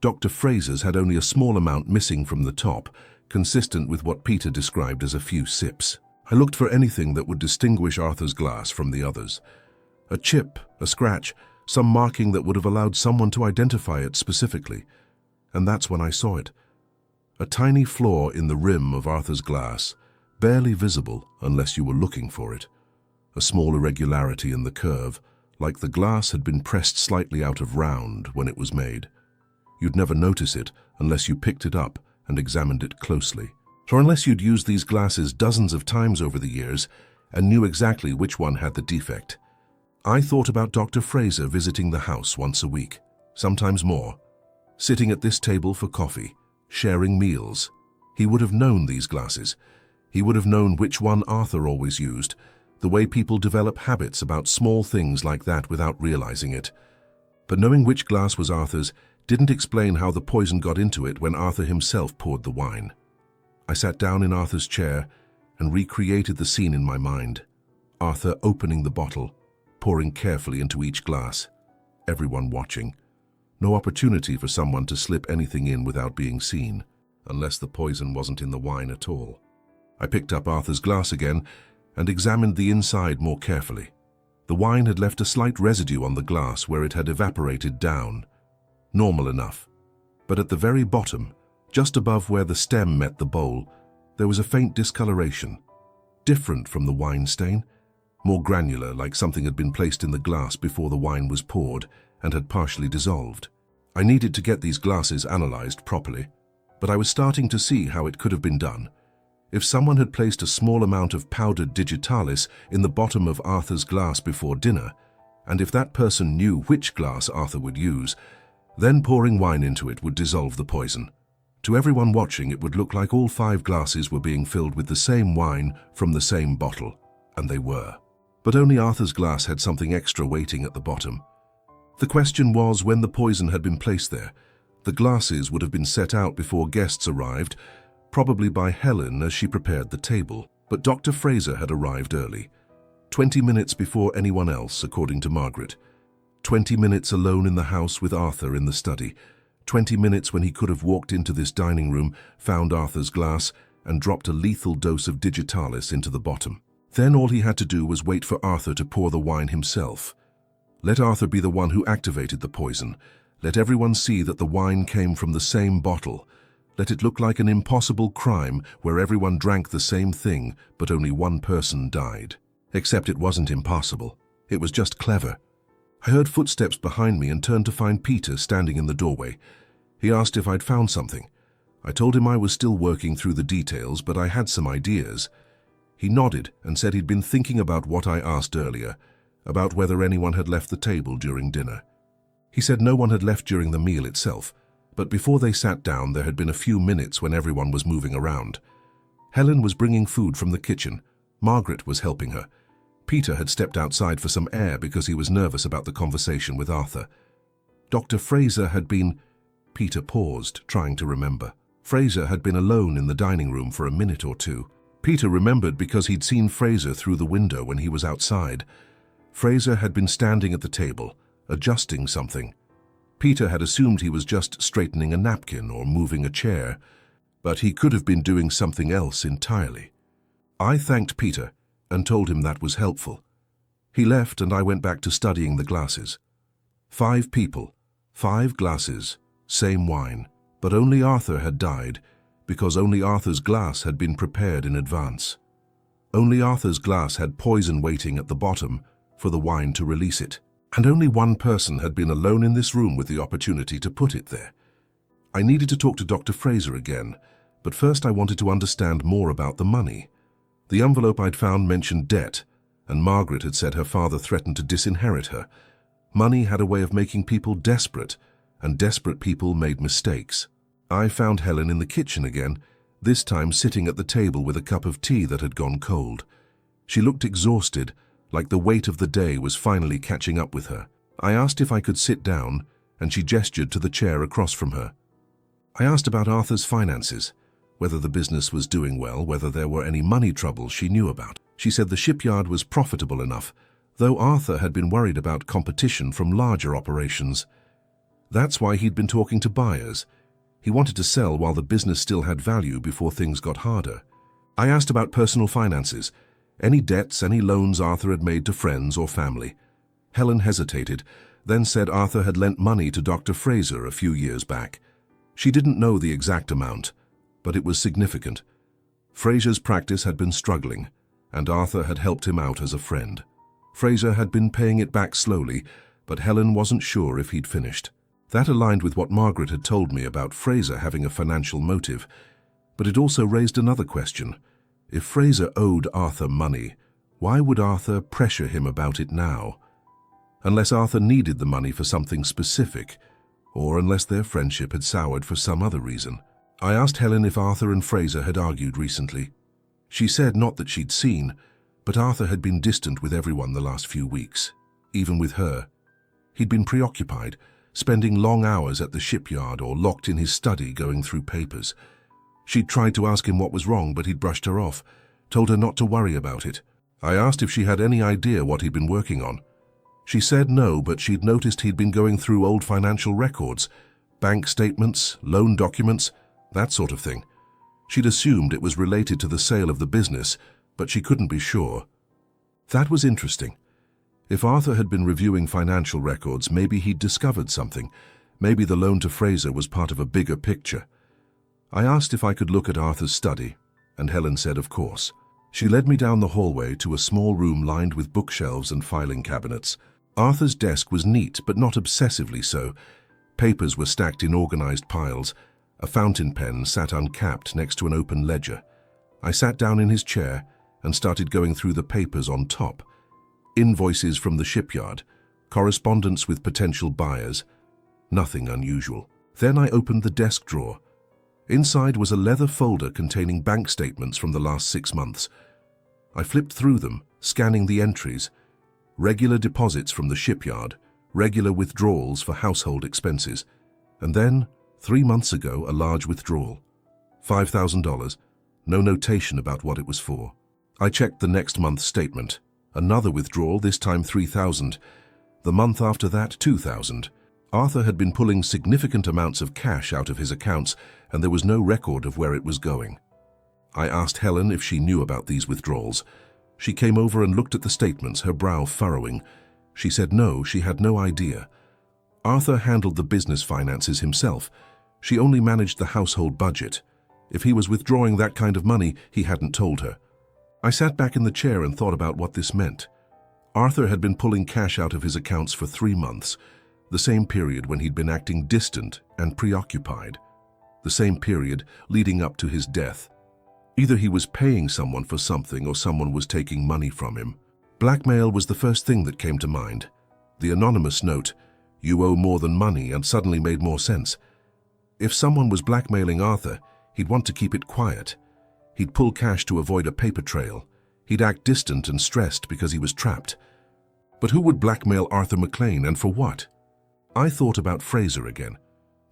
Dr. Fraser's had only a small amount missing from the top, consistent with what Peter described as a few sips. I looked for anything that would distinguish Arthur's glass from the others. A chip, a scratch, some marking that would have allowed someone to identify it specifically. And that's when I saw it. A tiny flaw in the rim of Arthur's glass, barely visible unless you were looking for it. A small irregularity in the curve, like the glass had been pressed slightly out of round when it was made. You'd never notice it unless you picked it up and examined it closely. Or unless you'd used these glasses dozens of times over the years and knew exactly which one had the defect. I thought about Dr. Fraser visiting the house once a week, sometimes more, sitting at this table for coffee, sharing meals. He would have known these glasses. He would have known which one Arthur always used, the way people develop habits about small things like that without realizing it. But knowing which glass was Arthur's didn't explain how the poison got into it when Arthur himself poured the wine. I sat down in Arthur's chair and recreated the scene in my mind. Arthur opening the bottle, pouring carefully into each glass. Everyone watching. No opportunity for someone to slip anything in without being seen, unless the poison wasn't in the wine at all. I picked up Arthur's glass again and examined the inside more carefully. The wine had left a slight residue on the glass where it had evaporated down. Normal enough. But at the very bottom, just above where the stem met the bowl, there was a faint discoloration. Different from the wine stain. More granular, like something had been placed in the glass before the wine was poured and had partially dissolved. I needed to get these glasses analyzed properly, but I was starting to see how it could have been done. If someone had placed a small amount of powdered digitalis in the bottom of Arthur's glass before dinner, and if that person knew which glass Arthur would use, then pouring wine into it would dissolve the poison. To everyone watching, it would look like all 5 glasses were being filled with the same wine from the same bottle, and they were. But only Arthur's glass had something extra waiting at the bottom. The question was when the poison had been placed there. The glasses would have been set out before guests arrived, probably by Helen as she prepared the table. But Dr. Fraser had arrived early, 20 minutes before anyone else, according to Margaret. 20 minutes alone in the house with Arthur in the study. 20 minutes when he could have walked into this dining room, found Arthur's glass, and dropped a lethal dose of digitalis into the bottom. Then all he had to do was wait for Arthur to pour the wine himself. Let Arthur be the one who activated the poison. Let everyone see that the wine came from the same bottle. Let it look like an impossible crime where everyone drank the same thing, but only one person died. Except it wasn't impossible. It was just clever. I heard footsteps behind me and turned to find Peter standing in the doorway. He asked if I'd found something. I told him I was still working through the details, but I had some ideas. He nodded and said he'd been thinking about what I asked earlier, about whether anyone had left the table during dinner. He said no one had left during the meal itself, but before they sat down there had been a few minutes when everyone was moving around. Helen was bringing food from the kitchen. Margaret was helping her. Peter had stepped outside for some air because he was nervous about the conversation with Arthur. Dr. Fraser had been... Peter paused, trying to remember. Fraser had been alone in the dining room for a minute or two. Peter remembered because he'd seen Fraser through the window when he was outside. Fraser had been standing at the table, adjusting something. Peter had assumed he was just straightening a napkin or moving a chair, but he could have been doing something else entirely. I thanked Peter and told him that was helpful. He left and I went back to studying the glasses. 5 people, 5 glasses, same wine, but only Arthur had died because only Arthur's glass had been prepared in advance. Only Arthur's glass had poison waiting at the bottom for the wine to release it, and only one person had been alone in this room with the opportunity to put it there. I needed to talk to Dr. Fraser again, but first I wanted to understand more about the money. The envelope I'd found mentioned debt, and Margaret had said her father threatened to disinherit her. Money had a way of making people desperate, and desperate people made mistakes. I found Helen in the kitchen again, this time sitting at the table with a cup of tea that had gone cold. She looked exhausted, like the weight of the day was finally catching up with her. I asked if I could sit down, and she gestured to the chair across from her. I asked about Arthur's finances, whether the business was doing well, whether there were any money troubles she knew about. She said the shipyard was profitable enough, though Arthur had been worried about competition from larger operations. That's why he'd been talking to buyers. He wanted to sell while the business still had value before things got harder. I asked about personal finances, any debts, any loans Arthur had made to friends or family. Helen hesitated, then said Arthur had lent money to Dr. Fraser a few years back. She didn't know the exact amount, but it was significant. Fraser's practice had been struggling, and Arthur had helped him out as a friend. Fraser had been paying it back slowly, but Helen wasn't sure if he'd finished. That aligned with what Margaret had told me about Fraser having a financial motive, but it also raised another question. If Fraser owed Arthur money, why would Arthur pressure him about it now? Unless Arthur needed the money for something specific, or unless their friendship had soured for some other reason. I asked Helen if Arthur and Fraser had argued recently. She said not that she'd seen, but Arthur had been distant with everyone the last few weeks, even with her. He'd been preoccupied, spending long hours at the shipyard or locked in his study going through papers. She'd tried to ask him what was wrong, but he'd brushed her off, told her not to worry about it. I asked if she had any idea what he'd been working on. She said no, but she'd noticed he'd been going through old financial records, bank statements, loan documents, that sort of thing. She'd assumed it was related to the sale of the business, but she couldn't be sure. That was interesting. If Arthur had been reviewing financial records, maybe he'd discovered something. Maybe the loan to Fraser was part of a bigger picture. I asked if I could look at Arthur's study, and Helen said of course. She led me down the hallway to a small room lined with bookshelves and filing cabinets. Arthur's desk was neat, but not obsessively so. Papers were stacked in organized piles. A fountain pen sat uncapped next to an open ledger. I sat down in his chair and started going through the papers on top. Invoices from the shipyard, correspondence with potential buyers, nothing unusual. Then I opened the desk drawer. Inside was a leather folder containing bank statements from the last 6 months. I flipped through them, scanning the entries. Regular deposits from the shipyard, regular withdrawals for household expenses, and then, 3 months ago, a large withdrawal. $5,000, no notation about what it was for. I checked the next month's statement. Another withdrawal, this time $3,000. The month after that, $2,000. Arthur had been pulling significant amounts of cash out of his accounts, and there was no record of where it was going. I asked Helen if she knew about these withdrawals. She came over and looked at the statements, her brow furrowing. She said no, she had no idea. Arthur handled the business finances himself. She only managed the household budget. If he was withdrawing that kind of money, he hadn't told her. I sat back in the chair and thought about what this meant. Arthur had been pulling cash out of his accounts for 3 months, the same period when he'd been acting distant and preoccupied, the same period leading up to his death. Either he was paying someone for something or someone was taking money from him. Blackmail was the first thing that came to mind. The anonymous note, "You owe more than money," and suddenly made more sense. If someone was blackmailing Arthur, he'd want to keep it quiet. He'd pull cash to avoid a paper trail. He'd act distant and stressed because he was trapped. But who would blackmail Arthur McLean, and for what? I thought about Fraser again,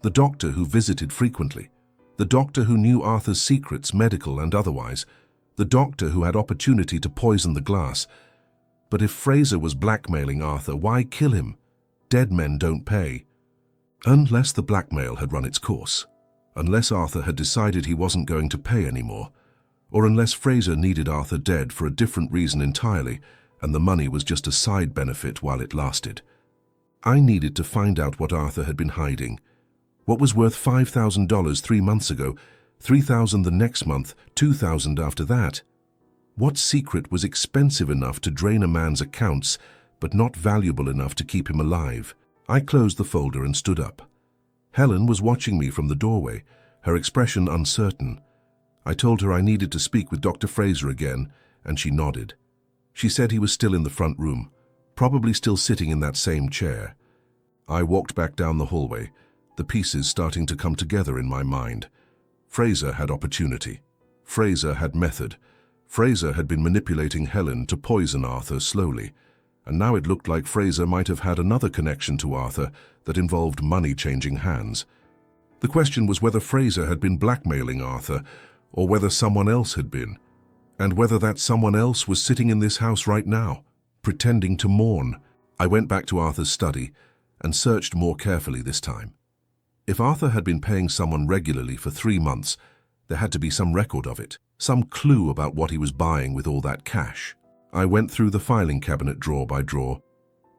the doctor who visited frequently, the doctor who knew Arthur's secrets, medical and otherwise, the doctor who had opportunity to poison the glass. But if Fraser was blackmailing Arthur, why kill him? Dead men don't pay. Unless the blackmail had run its course, unless Arthur had decided he wasn't going to pay anymore, or unless Fraser needed Arthur dead for a different reason entirely, and the money was just a side benefit while it lasted. I needed to find out what Arthur had been hiding. What was worth $5,000 3 months ago, $3,000 the next month, $2,000 after that? What secret was expensive enough to drain a man's accounts, but not valuable enough to keep him alive? I closed the folder and stood up. Helen was watching me from the doorway, her expression uncertain. I told her I needed to speak with Dr. Fraser again, and she nodded. She said he was still in the front room, probably still sitting in that same chair. I walked back down the hallway, the pieces starting to come together in my mind. Fraser had opportunity. Fraser had method. Fraser had been manipulating Helen to poison Arthur slowly, and now it looked like Fraser might have had another connection to Arthur that involved money changing hands. The question was whether Fraser had been blackmailing Arthur, or whether someone else had been, and whether that someone else was sitting in this house right now, pretending to mourn. I went back to Arthur's study and searched more carefully this time. If Arthur had been paying someone regularly for 3 months, there had to be some record of it, some clue about what he was buying with all that cash. I went through the filing cabinet drawer by drawer.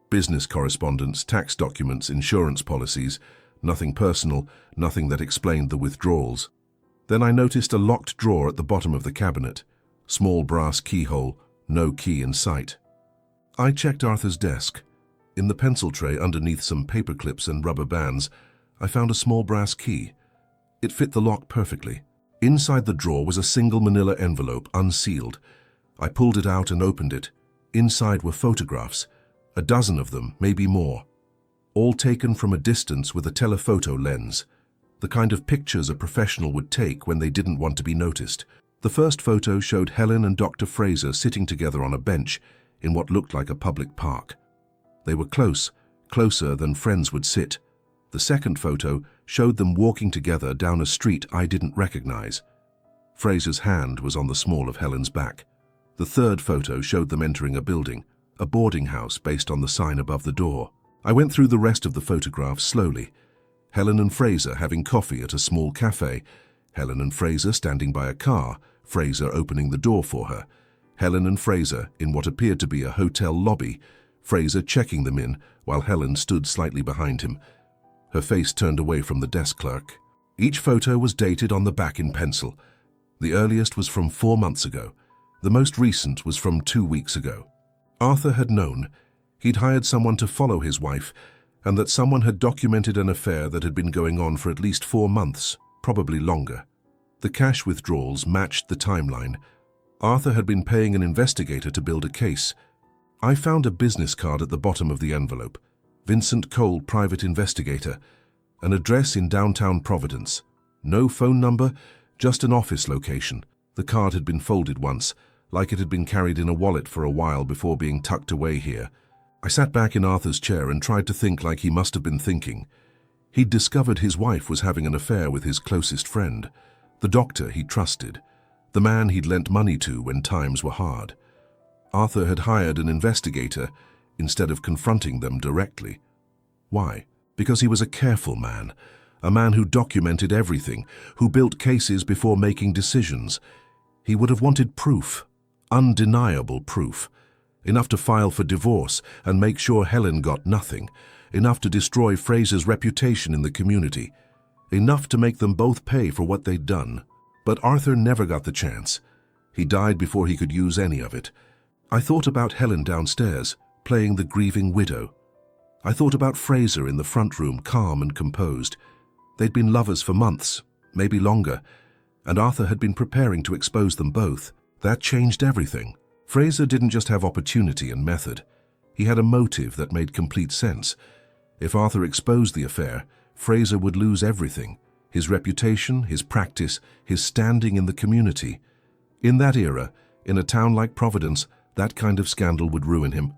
Business correspondence, tax documents, insurance policies, nothing personal, nothing that explained the withdrawals. Then I noticed a locked drawer at the bottom of the cabinet. Small brass keyhole, no key in sight. I checked Arthur's desk. In the pencil tray underneath some paper clips and rubber bands, I found a small brass key. It fit the lock perfectly. Inside the drawer was a single manila envelope, unsealed. I pulled it out and opened it. Inside were photographs, a dozen of them, maybe more, all taken from a distance with a telephoto lens, the kind of pictures a professional would take when they didn't want to be noticed. The first photo showed Helen and Dr. Fraser sitting together on a bench in what looked like a public park. They were close, closer than friends would sit. The second photo showed them walking together down a street I didn't recognize. Fraser's hand was on the small of Helen's back. The third photo showed them entering a building, a boarding house based on the sign above the door. I went through the rest of the photographs slowly. Helen and Fraser having coffee at a small cafe, Helen and Fraser standing by a car, Fraser opening the door for her, Helen and Fraser in what appeared to be a hotel lobby, Fraser checking them in while Helen stood slightly behind him, her face turned away from the desk clerk. Each photo was dated on the back in pencil. The earliest was from 4 months ago. The most recent was from 2 weeks ago. Arthur had known. He'd hired someone to follow his wife, and that someone had documented an affair that had been going on for at least 4 months, probably longer. The cash withdrawals matched the timeline. Arthur had been paying an investigator to build a case. I found a business card at the bottom of the envelope. Vincent Cole, private investigator. An address in downtown Providence. No phone number, just an office location. The card had been folded once, like it had been carried in a wallet for a while before being tucked away here. I sat back in Arthur's chair and tried to think like he must have been thinking. He'd discovered his wife was having an affair with his closest friend, the doctor he trusted, the man he'd lent money to when times were hard. Arthur had hired an investigator instead of confronting them directly. Why? Because he was a careful man, a man who documented everything, who built cases before making decisions. He would have wanted proof, undeniable proof, enough to file for divorce and make sure Helen got nothing, enough to destroy Fraser's reputation in the community, enough to make them both pay for what they'd done. But Arthur never got the chance. He died before he could use any of it. I thought about Helen downstairs, playing the grieving widow. I thought about Fraser in the front room, calm and composed. They'd been lovers for months, maybe longer, and Arthur had been preparing to expose them both. That changed everything. Fraser didn't just have opportunity and method. He had a motive that made complete sense. If Arthur exposed the affair, Fraser would lose everything: his reputation, his practice, his standing in the community. In that era, In a town like Providence, that kind of scandal would ruin him.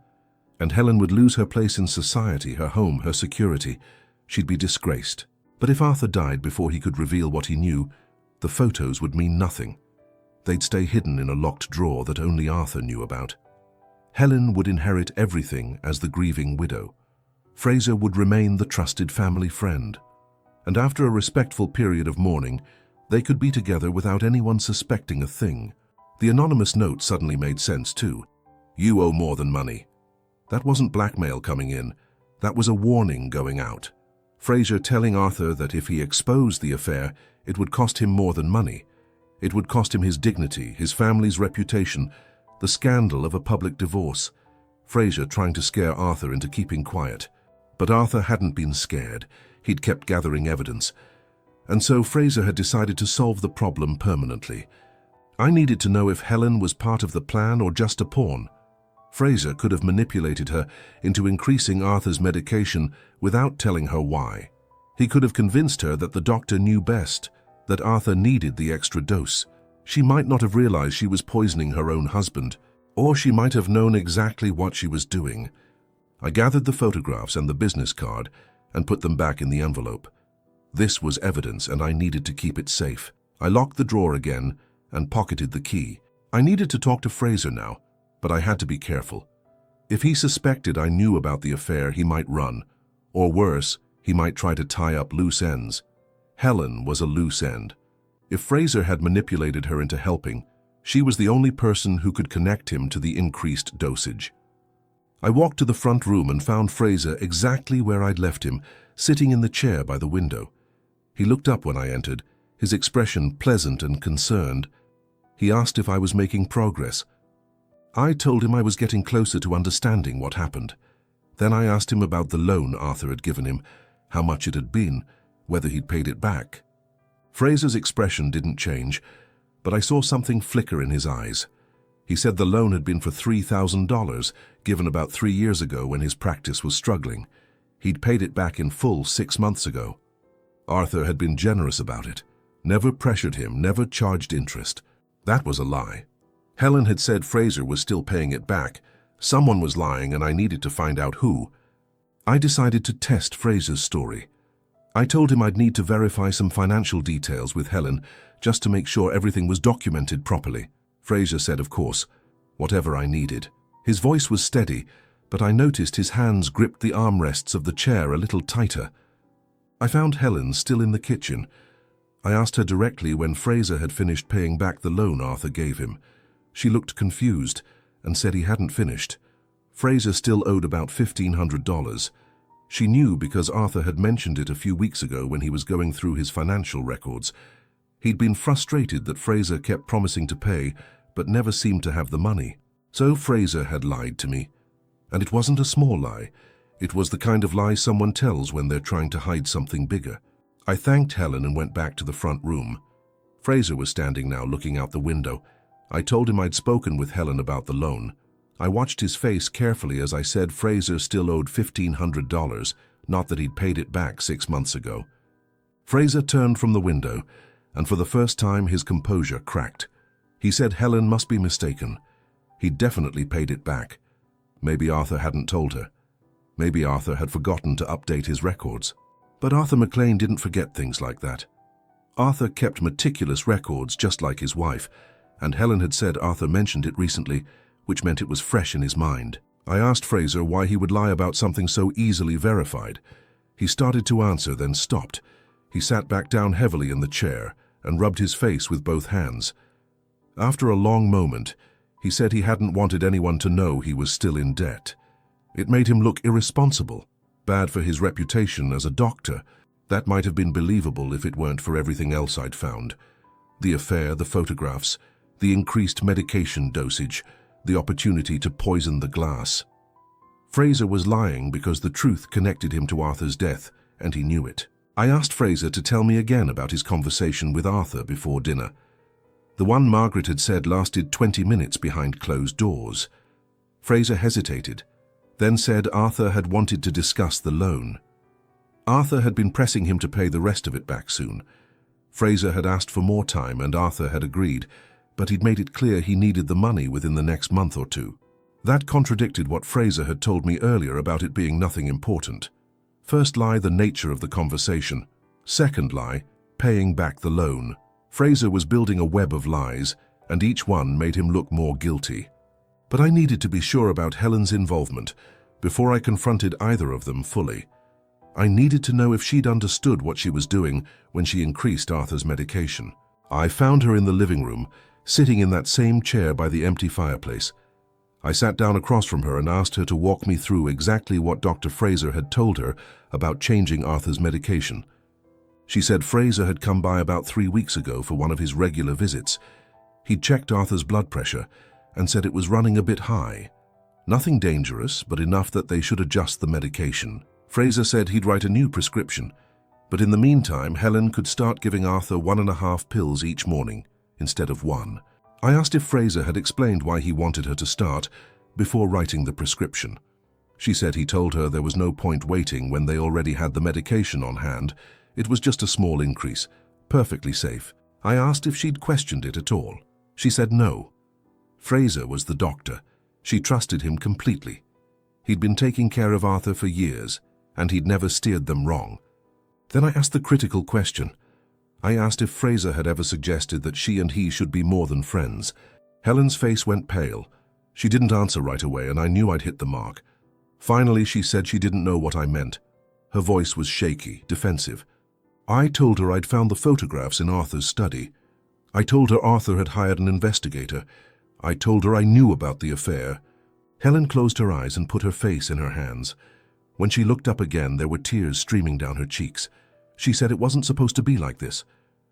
And Helen would lose her place in society, her home, her security. She'd be disgraced. But if Arthur died before he could reveal what he knew, the photos would mean nothing. They'd stay hidden in a locked drawer that only Arthur knew about. Helen would inherit everything as the grieving widow. Fraser would remain the trusted family friend. And after a respectful period of mourning, they could be together without anyone suspecting a thing. The anonymous note suddenly made sense too. "You owe more than money." That wasn't blackmail coming in. That was a warning going out. Fraser telling Arthur that if he exposed the affair, it would cost him more than money. It would cost him his dignity, his family's reputation, the scandal of a public divorce. Fraser trying to scare Arthur into keeping quiet. But Arthur hadn't been scared. He'd kept gathering evidence. And so Fraser had decided to solve the problem permanently. I needed to know if Helen was part of the plan or just a pawn. Fraser could have manipulated her into increasing Arthur's medication without telling her why. He could have convinced her that the doctor knew best, that Arthur needed the extra dose. She might not have realized she was poisoning her own husband, or she might have known exactly what she was doing. I gathered the photographs and the business card and put them back in the envelope. This was evidence and I needed to keep it safe. I locked the drawer again and pocketed the key. I needed to talk to Fraser now, but I had to be careful. If he suspected I knew about the affair, he might run. Or worse, he might try to tie up loose ends. Helen was a loose end. If Fraser had manipulated her into helping, she was the only person who could connect him to the increased dosage. I walked to the front room and found Fraser exactly where I'd left him, sitting in the chair by the window. He looked up when I entered, his expression pleasant and concerned. He asked if I was making progress. I told him I was getting closer to understanding what happened. Then I asked him about the loan Arthur had given him, how much it had been, whether he'd paid it back. Fraser's expression didn't change, but I saw something flicker in his eyes. He said the loan had been for $3,000, given about 3 years ago when his practice was struggling. He'd paid it back in full 6 months ago. Arthur had been generous about it, never pressured him, never charged interest. That was a lie. Helen had said Fraser was still paying it back. Someone was lying and I needed to find out who. I decided to test Fraser's story. I told him I'd need to verify some financial details with Helen just to make sure everything was documented properly. Fraser said, of course, whatever I needed. His voice was steady, but I noticed his hands gripped the armrests of the chair a little tighter. I found Helen still in the kitchen. I asked her directly when Fraser had finished paying back the loan Arthur gave him. She looked confused and said he hadn't finished. Fraser still owed about $1,500. She knew because Arthur had mentioned it a few weeks ago when he was going through his financial records. He'd been frustrated that Fraser kept promising to pay, but never seemed to have the money. So Fraser had lied to me. And it wasn't a small lie. It was the kind of lie someone tells when they're trying to hide something bigger. I thanked Helen and went back to the front room. Fraser was standing now looking out the window. I told him I'd spoken with Helen about the loan. I watched his face carefully as I said Fraser still owed $1,500, not that he'd paid it back 6 months ago. Fraser turned from the window, and for the first time his composure cracked. He said Helen must be mistaken. He'd definitely paid it back. Maybe Arthur hadn't told her. Maybe Arthur had forgotten to update his records. But Arthur McLean didn't forget things like that. Arthur kept meticulous records just like his wife, and Helen had said Arthur mentioned it recently, which meant it was fresh in his mind. I asked Fraser why he would lie about something so easily verified. He started to answer, then stopped. He sat back down heavily in the chair and rubbed his face with both hands. After a long moment, he said he hadn't wanted anyone to know he was still in debt. It made him look irresponsible, bad for his reputation as a doctor. That might have been believable if it weren't for everything else I'd found. The affair, the photographs, the increased medication dosage, the opportunity to poison the glass. Fraser was lying because the truth connected him to Arthur's death, and he knew it. I asked Fraser to tell me again about his conversation with Arthur before dinner. The one Margaret had said lasted 20 minutes behind closed doors. Fraser hesitated, then said Arthur had wanted to discuss the loan. Arthur had been pressing him to pay the rest of it back soon. Fraser had asked for more time and Arthur had agreed, but he'd made it clear he needed the money within the next month or two. That contradicted what Fraser had told me earlier about it being nothing important. First lie, the nature of the conversation. Second lie, paying back the loan. Fraser was building a web of lies, and each one made him look more guilty. But I needed to be sure about Helen's involvement before I confronted either of them fully. I needed to know if she'd understood what she was doing when she increased Arthur's medication. I found her in the living room, sitting in that same chair by the empty fireplace. I sat down across from her and asked her to walk me through exactly what Dr. Fraser had told her about changing Arthur's medication. She said Fraser had come by about 3 weeks ago for one of his regular visits. He'd checked Arthur's blood pressure and said it was running a bit high. Nothing dangerous, but enough that they should adjust the medication. Fraser said he'd write a new prescription, but in the meantime, Helen could start giving Arthur 1.5 pills each morning instead of 1. I asked if Fraser had explained why he wanted her to start before writing the prescription. She said he told her there was no point waiting when they already had the medication on hand. It was just a small increase, perfectly safe. I asked if she'd questioned it at all. She said no. Fraser was the doctor. She trusted him completely. He'd been taking care of Arthur for years, and he'd never steered them wrong. Then I asked the critical question. I asked if Fraser had ever suggested that she and he should be more than friends. Helen's face went pale. She didn't answer right away, and I knew I'd hit the mark. Finally, she said she didn't know what I meant. Her voice was shaky, defensive. I told her I'd found the photographs in Arthur's study. I told her Arthur had hired an investigator. I told her I knew about the affair. Helen closed her eyes and put her face in her hands. When she looked up again, there were tears streaming down her cheeks. She said it wasn't supposed to be like this.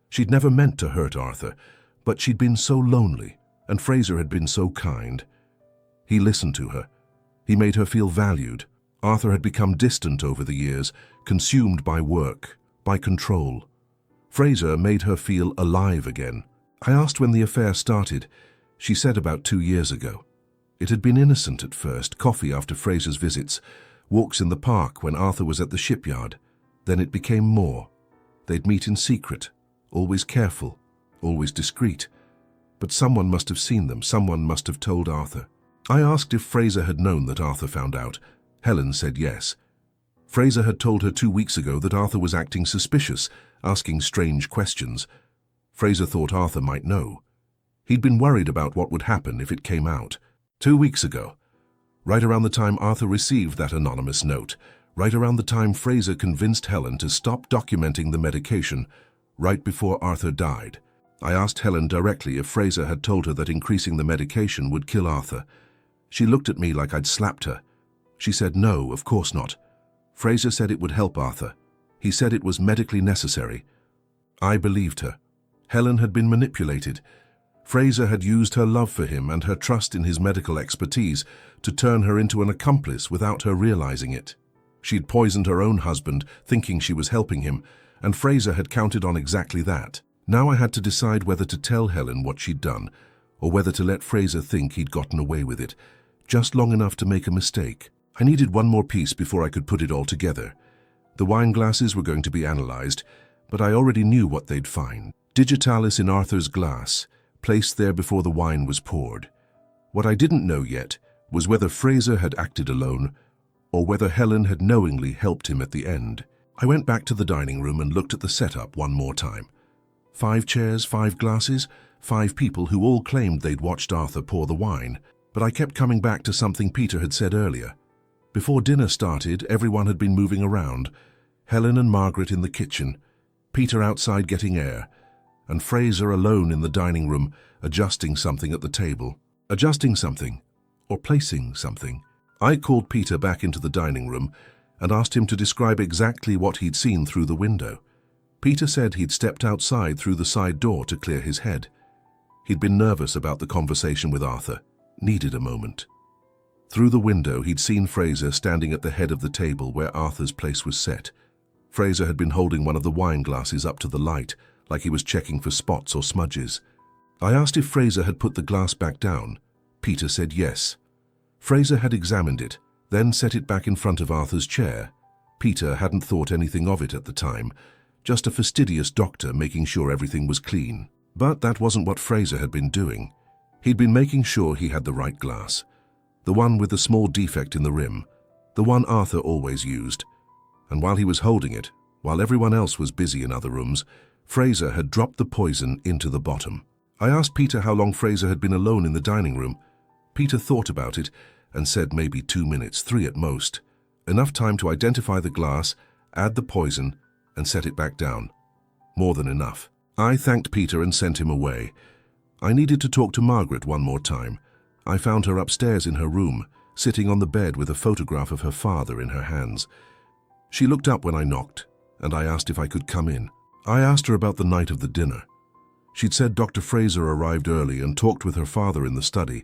She'd never meant to hurt Arthur, but she'd been so lonely, and Fraser had been so kind. He listened to her. He made her feel valued. Arthur had become distant over the years, consumed by work, by control. Fraser made her feel alive again. I asked when the affair started. She said about 2 years ago. It had been innocent at first, coffee after Fraser's visits, walks in the park when Arthur was at the shipyard. Then it became more. They'd meet in secret, always careful, always discreet. But someone must have seen them, someone must have told Arthur. I asked if Fraser had known that Arthur found out. Helen said yes. Fraser had told her 2 weeks ago that Arthur was acting suspicious, asking strange questions. Fraser thought Arthur might know. He'd been worried about what would happen if it came out. 2 weeks ago, right around the time Arthur received that anonymous note, right around the time Fraser convinced Helen to stop documenting the medication, right before Arthur died. I asked Helen directly if Fraser had told her that increasing the medication would kill Arthur. She looked at me like I'd slapped her. She said no, of course not. Fraser said it would help Arthur. He said it was medically necessary. I believed her. Helen had been manipulated. Fraser had used her love for him and her trust in his medical expertise to turn her into an accomplice without her realizing it. She'd poisoned her own husband, thinking she was helping him, and Fraser had counted on exactly that. Now I had to decide whether to tell Helen what she'd done, or whether to let Fraser think he'd gotten away with it, just long enough to make a mistake. I needed one more piece before I could put it all together. The wine glasses were going to be analyzed, but I already knew what they'd find. Digitalis in Arthur's glass, placed there before the wine was poured. What I didn't know yet was whether Fraser had acted alone, or whether Helen had knowingly helped him at the end. I went back to the dining room and looked at the setup one more time. 5 chairs, 5 glasses, 5 people who all claimed they'd watched Arthur pour the wine. But I kept coming back to something Peter had said earlier. Before dinner started, everyone had been moving around. Helen and Margaret in the kitchen, Peter outside getting air, and Fraser alone in the dining room, adjusting something at the table. Adjusting something, or placing something. I called Peter back into the dining room and asked him to describe exactly what he'd seen through the window. Peter said he'd stepped outside through the side door to clear his head. He'd been nervous about the conversation with Arthur, needed a moment. Through the window, he'd seen Fraser standing at the head of the table where Arthur's place was set. Fraser had been holding one of the wine glasses up to the light, like he was checking for spots or smudges. I asked if Fraser had put the glass back down. Peter said yes. Fraser had examined it, then set it back in front of Arthur's chair. Peter hadn't thought anything of it at the time, just a fastidious doctor making sure everything was clean. But that wasn't what Fraser had been doing. He'd been making sure he had the right glass. The one with the small defect in the rim. The one Arthur always used. And while he was holding it, while everyone else was busy in other rooms, Fraser had dropped the poison into the bottom. I asked Peter how long Fraser had been alone in the dining room. Peter thought about it and said maybe 2 minutes, 3 at most. Enough time to identify the glass, add the poison, and set it back down. More than enough. I thanked Peter and sent him away. I needed to talk to Margaret one more time. I found her upstairs in her room, sitting on the bed with a photograph of her father in her hands. She looked up when I knocked, and I asked if I could come in. I asked her about the night of the dinner. She'd said Dr. Fraser arrived early and talked with her father in the study.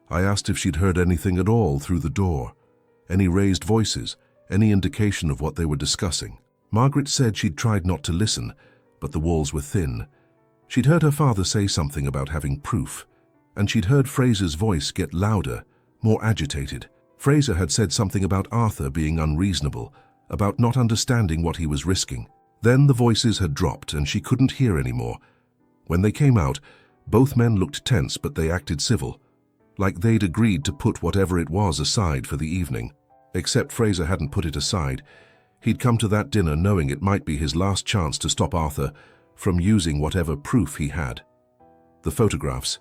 I asked if she'd heard anything at all through the door. Any raised voices, any indication of what they were discussing. Margaret said she'd tried not to listen, but the walls were thin. She'd heard her father say something about having proof, and she'd heard Fraser's voice get louder, more agitated. Fraser had said something about Arthur being unreasonable, about not understanding what he was risking. Then the voices had dropped and she couldn't hear anymore. When they came out, both men looked tense, but they acted civil, like they'd agreed to put whatever it was aside for the evening. Except Fraser hadn't put it aside. He'd come to that dinner knowing it might be his last chance to stop Arthur from using whatever proof he had. The photographs,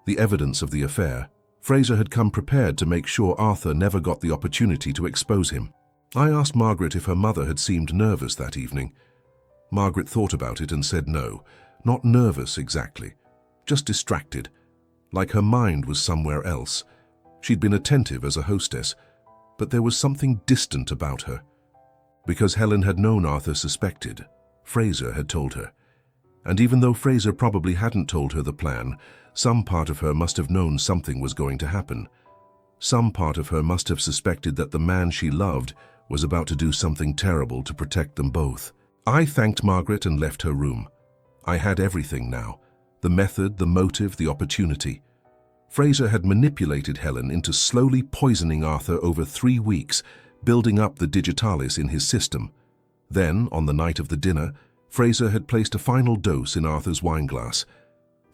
the evidence of the affair. Fraser had come prepared to make sure Arthur never got the opportunity to expose him. I asked Margaret if her mother had seemed nervous that evening. Margaret thought about it and said no, not nervous exactly, just distracted, like her mind was somewhere else. She'd been attentive as a hostess, but there was something distant about her. Because Helen had known Arthur suspected, Fraser had told her. And even though Fraser probably hadn't told her the plan, some part of her must have known something was going to happen. Some part of her must have suspected that the man she loved was about to do something terrible to protect them both. I thanked Margaret and left her room. I had everything now. The method, the motive, the opportunity. Fraser had manipulated Helen into slowly poisoning Arthur over 3 weeks, building up the digitalis in his system. Then, on the night of the dinner, Fraser had placed a final dose in Arthur's wineglass,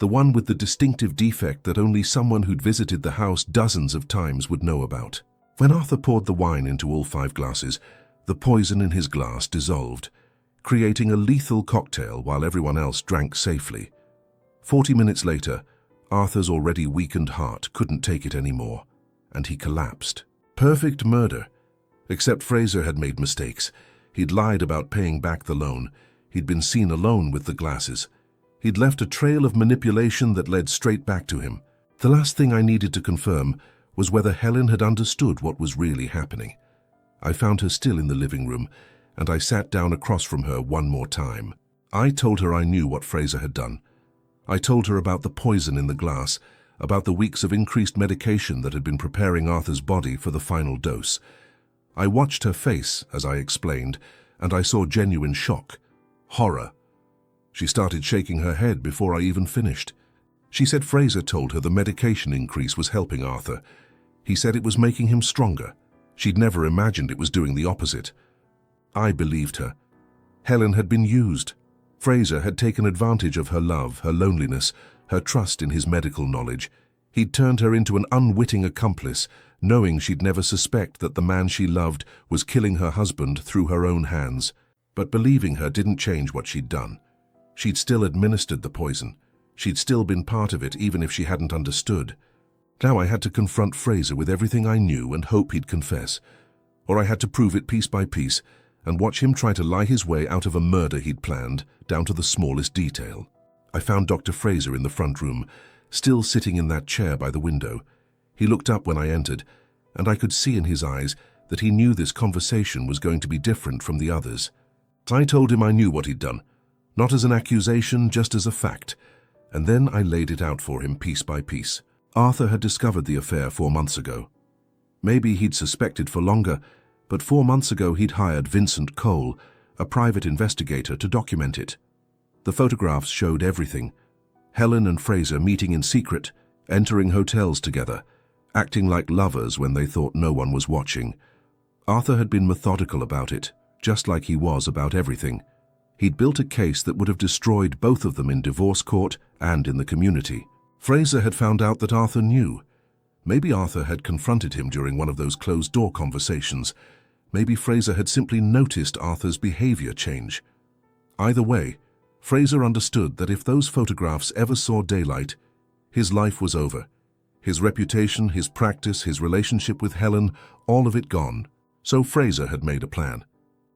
the one with the distinctive defect that only someone who'd visited the house dozens of times would know about. When Arthur poured the wine into all 5 glasses, the poison in his glass dissolved, creating a lethal cocktail while everyone else drank safely. 40 minutes later, Arthur's already weakened heart couldn't take it anymore, and he collapsed. Perfect murder. Except Fraser had made mistakes. He'd lied about paying back the loan. He'd been seen alone with the glasses. He'd left a trail of manipulation that led straight back to him. The last thing I needed to confirm was whether Helen had understood what was really happening. I found her still in the living room, and I sat down across from her one more time. I told her I knew what Fraser had done. I told her about the poison in the glass, about the weeks of increased medication that had been preparing Arthur's body for the final dose. I watched her face as I explained, and I saw genuine shock, horror. She started shaking her head before I even finished. She said Fraser told her the medication increase was helping Arthur. He said it was making him stronger. She'd never imagined it was doing the opposite. I believed her. Helen had been used. Fraser had taken advantage of her love, her loneliness, her trust in his medical knowledge. He'd turned her into an unwitting accomplice, knowing she'd never suspect that the man she loved was killing her husband through her own hands. But believing her didn't change what she'd done. She'd still administered the poison. She'd still been part of it, even if she hadn't understood. Now I had to confront Fraser with everything I knew and hope he'd confess. Or I had to prove it piece by piece and watch him try to lie his way out of a murder he'd planned, down to the smallest detail. I found Dr. Fraser in the front room, still sitting in that chair by the window. He looked up when I entered, and I could see in his eyes that he knew this conversation was going to be different from the others. I told him I knew what he'd done, not as an accusation, just as a fact, and then I laid it out for him piece by piece. Arthur had discovered the affair 4 months ago. Maybe he'd suspected for longer, but 4 months ago he'd hired Vincent Cole, a private investigator, to document it. The photographs showed everything. Helen and Fraser meeting in secret, entering hotels together, acting like lovers when they thought no one was watching. Arthur had been methodical about it, just like he was about everything. He'd built a case that would have destroyed both of them in divorce court and in the community. Fraser had found out that Arthur knew. Maybe Arthur had confronted him during one of those closed-door conversations. Maybe Fraser had simply noticed Arthur's behavior change. Either way, Fraser understood that if those photographs ever saw daylight, his life was over. His reputation, his practice, his relationship with Helen, all of it gone. So Fraser had made a plan.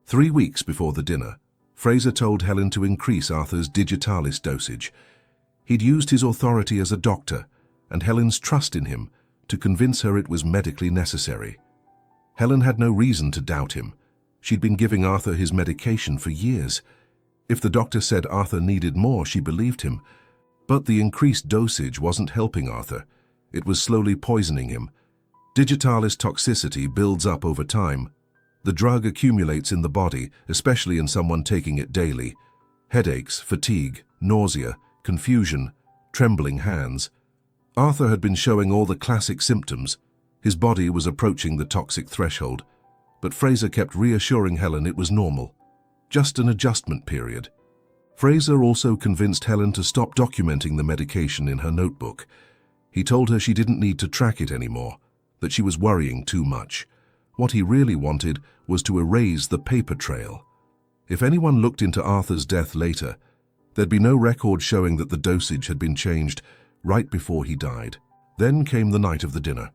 3 weeks before the dinner, Fraser told Helen to increase Arthur's digitalis dosage. He'd used his authority as a doctor and Helen's trust in him to convince her it was medically necessary. Helen had no reason to doubt him. She'd been giving Arthur his medication for years. If the doctor said Arthur needed more, she believed him. But the increased dosage wasn't helping Arthur. It was slowly poisoning him. Digitalis toxicity builds up over time. The drug accumulates in the body, especially in someone taking it daily. Headaches, fatigue, nausea, confusion, trembling hands. Arthur had been showing all the classic symptoms. His body was approaching the toxic threshold, but Fraser kept reassuring Helen it was normal, just an adjustment period. Fraser also convinced Helen to stop documenting the medication in her notebook. He told her she didn't need to track it anymore, that she was worrying too much. What he really wanted was to erase the paper trail. If anyone looked into Arthur's death later, there'd be no record showing that the dosage had been changed right before he died. Then came the night of the dinner.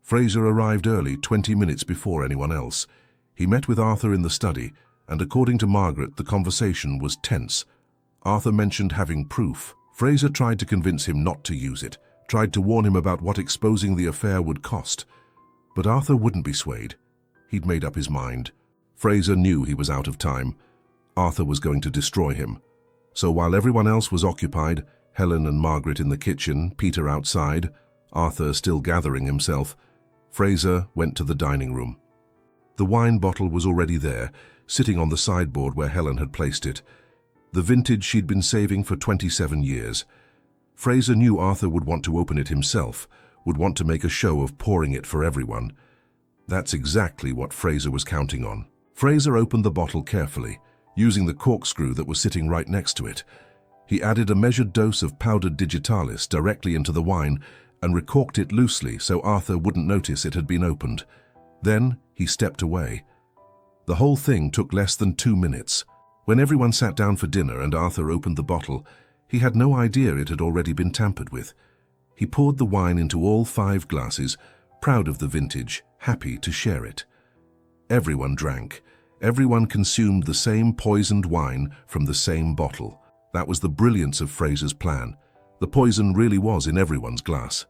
Fraser arrived early, 20 minutes before anyone else. He met with Arthur in the study, and according to Margaret, the conversation was tense. Arthur mentioned having proof. Fraser tried to convince him not to use it, tried to warn him about what exposing the affair would cost. But Arthur wouldn't be swayed. He'd made up his mind. Fraser knew he was out of time. Arthur was going to destroy him. So while everyone else was occupied, Helen and Margaret in the kitchen, Peter outside, Arthur still gathering himself, Fraser went to the dining room. The wine bottle was already there, sitting on the sideboard where Helen had placed it. The vintage she'd been saving for 27 years. Fraser knew Arthur would want to open it himself, would want to make a show of pouring it for everyone. That's exactly what Fraser was counting on. Fraser opened the bottle carefully, using the corkscrew that was sitting right next to it. He added a measured dose of powdered digitalis directly into the wine and recorked it loosely so Arthur wouldn't notice it had been opened. Then he stepped away. The whole thing took less than 2 minutes. When everyone sat down for dinner and Arthur opened the bottle, he had no idea it had already been tampered with. He poured the wine into all 5 glasses, proud of the vintage, happy to share it. Everyone drank. Everyone consumed the same poisoned wine from the same bottle. That was the brilliance of Fraser's plan. The poison really was in everyone's glass.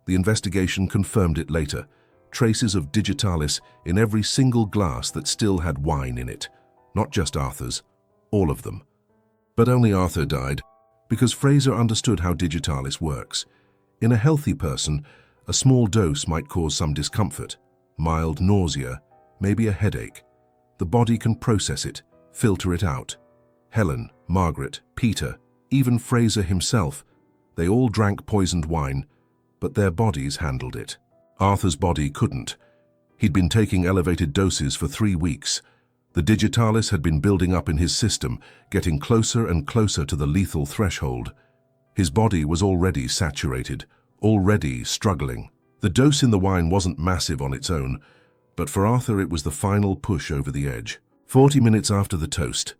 The investigation confirmed it later. Traces of digitalis in every single glass that still had wine in it. Not just Arthur's, all of them. But only Arthur died, because Fraser understood how digitalis works. In a healthy person, a small dose might cause some discomfort, mild nausea, maybe a headache. The body can process it, filter it out. Helen, Margaret, Peter, even Fraser himself, they all drank poisoned wine, but their bodies handled it. Arthur's body couldn't. He'd been taking elevated doses for 3 weeks. The digitalis had been building up in his system, getting closer and closer to the lethal threshold. His body was already saturated, already struggling. The dose in the wine wasn't massive on its own, but for Arthur it was the final push over the edge. 40 minutes after the toast,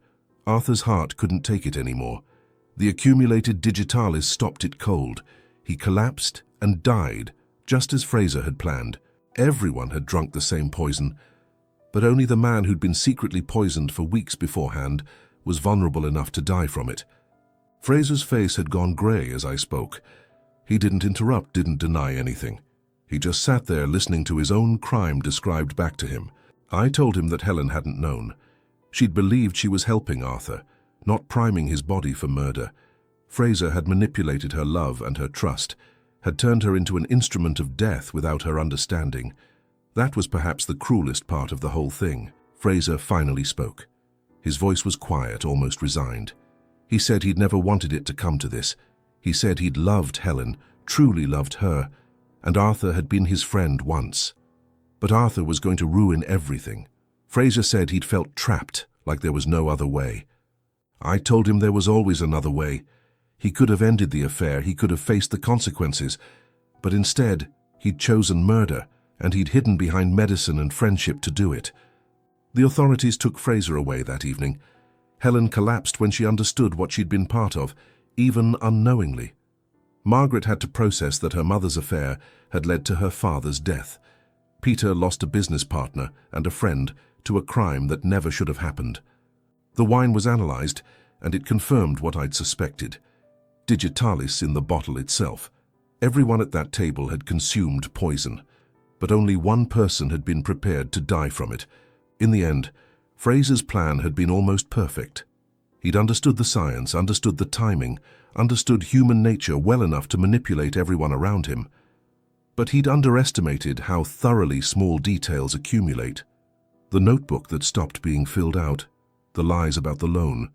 Arthur's heart couldn't take it anymore. The accumulated digitalis stopped it cold. He collapsed and died, just as Fraser had planned. Everyone had drunk the same poison, but only the man who'd been secretly poisoned for weeks beforehand was vulnerable enough to die from it. Fraser's face had gone grey as I spoke. He didn't interrupt, didn't deny anything. He just sat there listening to his own crime described back to him. I told him that Helen hadn't known. She'd believed she was helping Arthur, not priming his body for murder. Fraser had manipulated her love and her trust, had turned her into an instrument of death without her understanding. That was perhaps the cruelest part of the whole thing. Fraser finally spoke. His voice was quiet, almost resigned. He said he'd never wanted it to come to this. He said he'd loved Helen, truly loved her, and Arthur had been his friend once. But Arthur was going to ruin everything. Fraser said he'd felt trapped, like there was no other way. I told him there was always another way. He could have ended the affair, he could have faced the consequences, but instead, he'd chosen murder, and he'd hidden behind medicine and friendship to do it. The authorities took Fraser away that evening. Helen collapsed when she understood what she'd been part of, even unknowingly. Margaret had to process that her mother's affair had led to her father's death. Peter lost a business partner and a friend to a crime that never should have happened. The wine was analyzed, and it confirmed what I'd suspected. Digitalis in the bottle itself. Everyone at that table had consumed poison, but only one person had been prepared to die from it. In the end, Fraser's plan had been almost perfect. He'd understood the science, understood the timing, understood human nature well enough to manipulate everyone around him. But he'd underestimated how thoroughly small details accumulate. The notebook that stopped being filled out, the lies about the loan,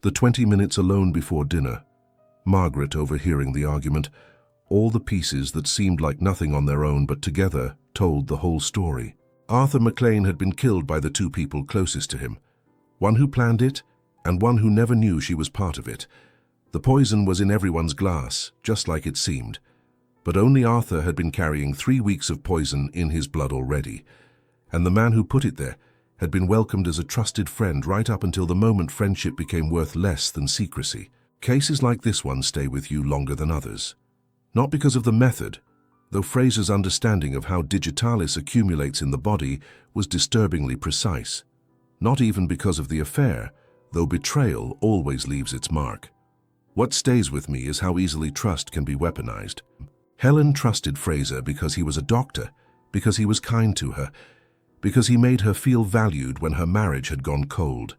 the 20 minutes alone before dinner, Margaret overhearing the argument, all the pieces that seemed like nothing on their own but together told the whole story. Arthur McLean had been killed by the two people closest to him, one who planned it and one who never knew she was part of it. The poison was in everyone's glass, just like it seemed. But only Arthur had been carrying 3 weeks of poison in his blood already, and the man who put it there had been welcomed as a trusted friend right up until the moment friendship became worth less than secrecy. Cases like this one stay with you longer than others. Not because of the method, though Fraser's understanding of how digitalis accumulates in the body was disturbingly precise. Not even because of the affair, though betrayal always leaves its mark. What stays with me is how easily trust can be weaponized. Helen trusted Fraser because he was a doctor, because he was kind to her, because he made her feel valued when her marriage had gone cold.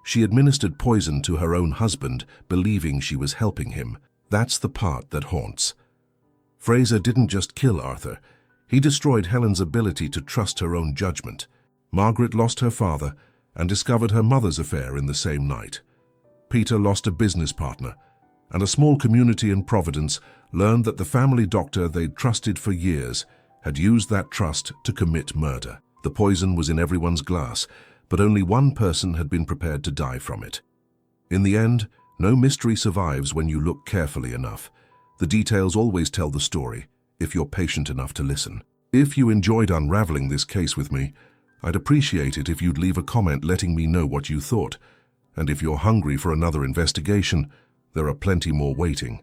She administered poison to her own husband, believing she was helping him. That's the part that haunts. Fraser didn't just kill Arthur. He destroyed Helen's ability to trust her own judgment. Margaret lost her father and discovered her mother's affair in the same night. Peter lost a business partner, and a small community in Providence learned that the family doctor they'd trusted for years had used that trust to commit murder. The poison was in everyone's glass, but only one person had been prepared to die from it. In the end, no mystery survives when you look carefully enough. The details always tell the story, if you're patient enough to listen. If you enjoyed unraveling this case with me, I'd appreciate it if you'd leave a comment letting me know what you thought. And if you're hungry for another investigation, there are plenty more waiting.